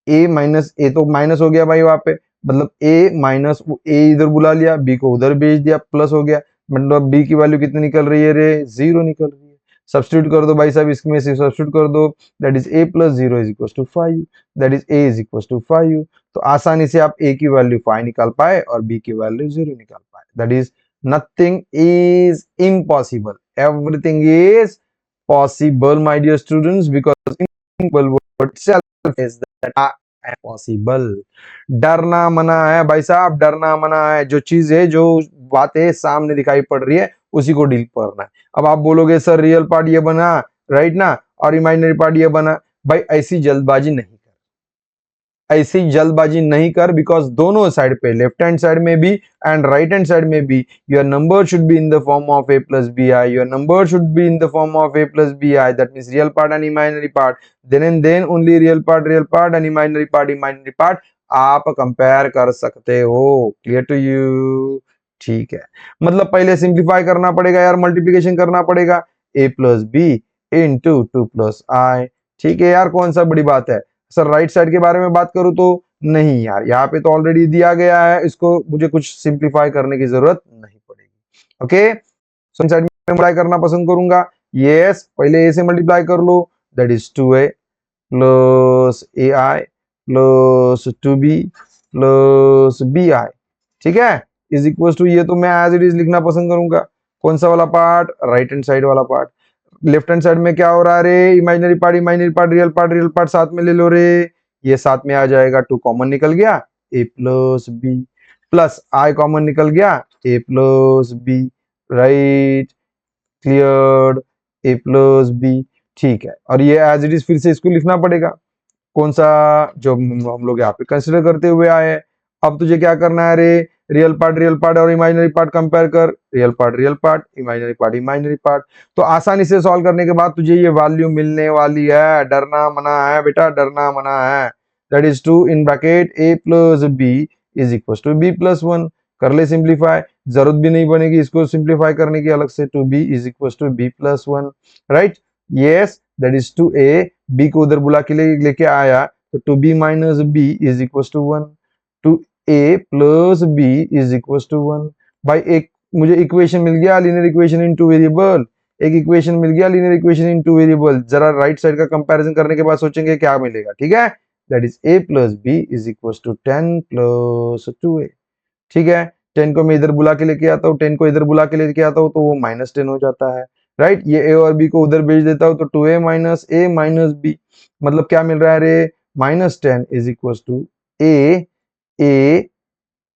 a minus a तो माइनस हो गया भाई वहां पे, मतलब a माइनस a इधर बुला लिया, b को उधर भेज दिया, प्लस हो गया, मतलब b की वैल्यू कितनी निकल रही है रे? 0 निकल रही है। सब्स्टिट्यूट कर दो भाई साहब, इसमें से सब्स्टिट्यूट कर दो, that is a plus 0 is equal to 5, that is a is equal to 5। तो आसानी से आप a की वैल्यू 5 निकाल पाए और b की वैल्यू 0 निकाल पाए, that is nothing is impossible, everything is possible, my dear students, because impossible word itself is that possible. डरना मना है भाई साहब, डरना मना है। जो चीज है, जो बातें सामने दिखाई पड़ रही है, उसी को डील करना है। अब आप बोलोगे सर रियल पार्ट ये बना, राइट ना, और इमेजिनरी पार्ट ये बना। भाई ऐसी जल्दबाजी नहीं कर, ऐसी जल्दबाजी नहीं कर, बिकॉज दोनों साइड पे, लेफ्ट हैंड साइड में भी एंड राइट हैंड साइड में भी, your number should be in the form of a plus bi, your number should be in the form of a plus bi, that means real part and imaginary part, then and then only real part and imaginary part आप compare कर सकते हो। Clear to you? ठीक है, मतलब पहले simplify करना पड़ेगा यार, मल्टीप्लीकेशन करना पड़ेगा, a plus b into 2 plus i। ठीक है यार, कौन सा बड़ी बात है। सर राइट साइड के बारे में बात करूं तो नहीं यार, यहाँ पे तो ऑलरेडी दिया गया है, इसको मुझे कुछ सिंप्लीफाई करने की जरूरत नहीं पड़ेगी। ओके, सो साइड में मल्टीप्लाई करना पसंद करूंगा। यस, पहले a से मल्टीप्लाई कर लो, that is 2a plus ai plus 2b plus bi। ठीक है, इज इक्वल टू, ये तो मैं एज इट इज लिखना पसंद करूंगा। कौन सा वाला पार्ट? राइट हैंड साइड वाला पार्ट। लेफ्ट हैंड साइड में क्या हो रहा है रे? इमेजिनरी पार्ट, रियल पार्ट साथ में ले लो रे, ये साथ में आ जाएगा, 2 कॉमन निकल गया, a plus b plus i common निकल गया, a plus b, right, clear, a plus b. ठीक है, और ये एज इट इज फिर से इसको लिखना पड़ेगा, कौन सा? जो हम लोग यहाँ पे कंसिडर करते हुए आए हैं। अब तुझे क्या करना है रे? रियल पार्ट और इमेजिनरी पार्ट कंपेयर कर, रियल पार्ट, इमेजिनरी पार्ट। तो आसानी से सॉल्व करने के बाद तुझे ये वैल्यू मिलने वाली है। डरना मना है बेटा, डरना मना है। That is 2 in bracket a plus b is equal to b plus 1। कर ले सिंप्लीफाई, जरूरत भी नहीं बनेगी इसको सिंप्लीफाई करने की अलग से। 2b is equal to b plus 1, right. Yes, that is 2a, b को उधर बुला के लेके आया, तो 2b minus b is equal to 1, 2a plus b is equal to 1। भाई एक मुझे इक्वेशन मिल गया, linear equation in two variable. एक इक्वेशन मिल गया, linear equation in two variable. जरा राइट साइड का कंपैरिजन करने के बाद सोचेंगे क्या मिलेगा। ठीक है, that is a plus b is equal to 10 plus 2a। ठीक है, 10 को मैं इधर बुला के लेके आता हूँ, 10 को इधर बुला के लेके आता हूँ, तो वो माइनस 10 हो जाता है, राइट। ये a और b को उधर भेज देता हूँ, तो 2a minus a minus b, मतलब क्या मिल रहा है रे? Minus 10 is equal to a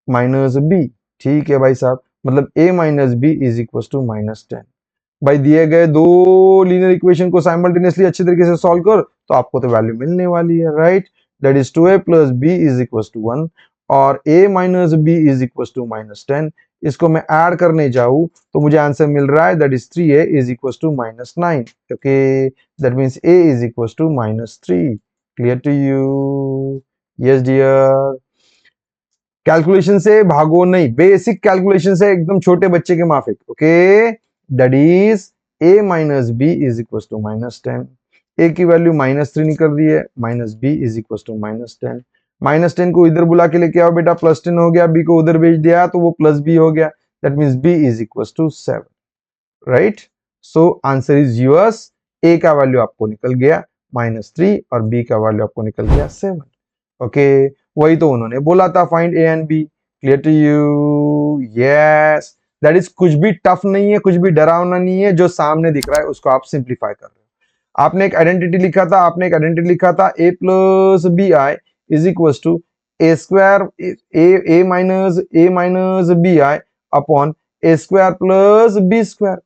minus b। ठीक है भाई साहब, मतलब a minus b is equal to minus 10। भाई दिए गए दो लीनियर इक्वेशन को साइमल्टेनियसली अच्छे तरीके से सॉल्व कर, तो आपको तो वैल्यू मिलने वाली है, right. That is 2a plus b is equal to 1 और a minus b is equal to minus 10। इसको मैं ऐड करने जाऊं तो मुझे आंसर मिल रहा है, that is 3a is equal to minus 9। Okay, that means a is equal to minus 3। Clear to you? Yes dear. Calculation से भागो नहीं, बेसिक कैलकुलेशन से एकदम छोटे बच्चे के माफिक। Okay, that is a minus B is equal to minus 10। a की वैल्यू माइनस 3 निकल रही है, minus b is equal to minus 10। Minus 10 को इधर बुला के लेके आओ बेटा, प्लस 10 हो गया, b को उधर भेज दिया तो वो प्लस b हो गया, that means b is equal to 7, right. So answer is yours. a का वैल्यू आपको निकल गया माइनस 3 और b का वैल्यू आपको निकल गया 7। ओके, वही तो उन्होंने बोला था, find a and b। Clear to you? Yes, that is कुछ भी टफ नहीं है, कुछ भी डरावना नहीं है, जो सामने दिख रहा है उसको आप सिंप्लीफाई कर रहे हो। आपने एक आइडेंटिटी लिखा था, a plus b i is equal to a square a minus b i upon a square plus b square.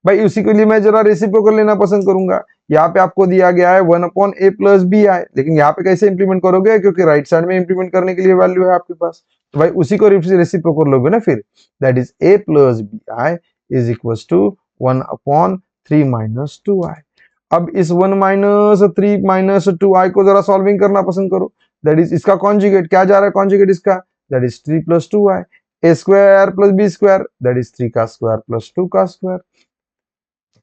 भाई उसी के लिए मैं जरा रेसिप्रोकल लेना पसंद करूंगा। यहाँ पे आपको दिया गया है 1 upon a plus b i, लेकिन यहाँ पे कैसे इंप्लीमेंट करोगे, क्योंकि राइट साइड में इंप्लीमेंट करने के लिए वैल्यू है आपके पास, तो भाई उसी को रेसिप्रोकल लोगे ना फिर। That is a plus b i is equal to 1 upon 3 minus 2 i. अब इस 1 माइनस 3 माइनस 2 आई को जरा सॉल्विंग करना पसंद करो। दैट इज इसका कॉन्जुगेट क्या जा रहा है, कॉन्जुगेट इसका, that is 3 plus 2 i. A square plus b square, that is 3 का स्क्वायर प्लस 2 का स्क्वायर।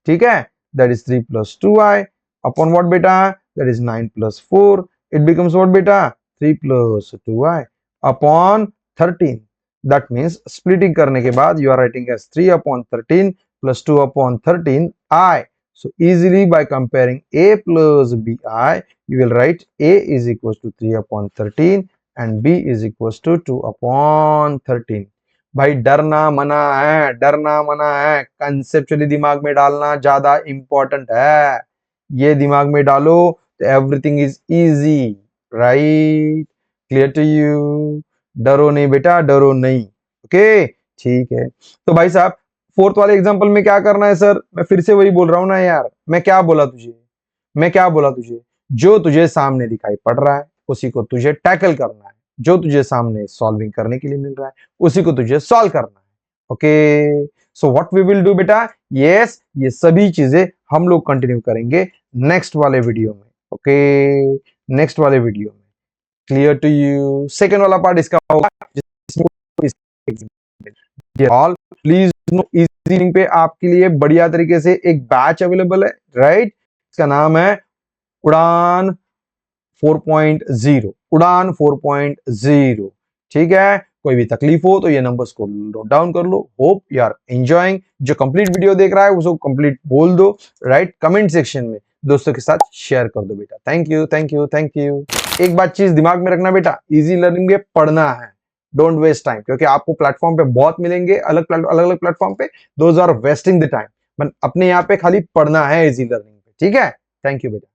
ठीक है, that is 3 plus 2i upon what beta, that is 9 plus 4, it becomes what beta, 3 plus 2i upon 13। that means splitting करने के बाद you are writing as 3 upon 13 plus 2 upon 13 i। so easily by comparing a plus bi, you will write a is equals to 3 upon 13 and b is equals to 2 upon 13। भाई डरना मना है, डरना मना है, कंसेप्चुअली दिमाग में डालना ज्यादा इंपॉर्टेंट है। ये दिमाग में डालो तो everything is easy, right? Clear to you? डरो नहीं बेटा, डरो नहीं। ओके, ठीक है। तो भाई साहब, फोर्थ वाले एग्जांपल में क्या करना है सर? मैं फिर से वही बोल रहा हूं ना यार, मैं क्या बोला तुझे? मैं क्या बोला तुझे? जो तुझे सामने दिखाई पड़ रहा है उसी को तुझे टैकल करना है, जो तुझे सामने सॉल्विंग करने के लिए मिल रहा है उसी को तुझे सॉल्व करना है। Okay, so what we will do बेटा? यस, ये सभी चीजें हम लोग कंटिन्यू करेंगे नेक्स्ट वाले वीडियो में। ओके, नेक्स्ट वाले वीडियो में। Clear to you? सेकंड वाला पार्ट इसका होगा जिसमें ऑल प्लीज नो इजी पे आपके लिए बढ़िया तरीके से एक बैच अवेलेबल है, राइट? इसका नाम है उड़ान 4.0, उड़ान 4.0। ठीक है, कोई भी तकलीफ हो तो ये नंबर्स को नोट डाउन कर लो। Hope you are enjoying. जो कंप्लीट वीडियो देख रहा है उसको कंप्लीट बोल दो, राइट? कमेंट सेक्शन में दोस्तों के साथ शेयर कर दो बेटा। Thank you, thank you, thank you. एक बात चीज दिमाग में रखना बेटा, इजी लर्निंग में पढ़ना है, डोंट वेस्ट टाइम, क्योंकि आपको प्लेटफॉर्म पे बहुत मिलेंगे, अलग अलग प्लेटफॉर्म पे, those are wasting the time. अपने यहाँ पे खाली पढ़ना है इजी लर्निंग पे, ठीक है? थैंक यू बेटा।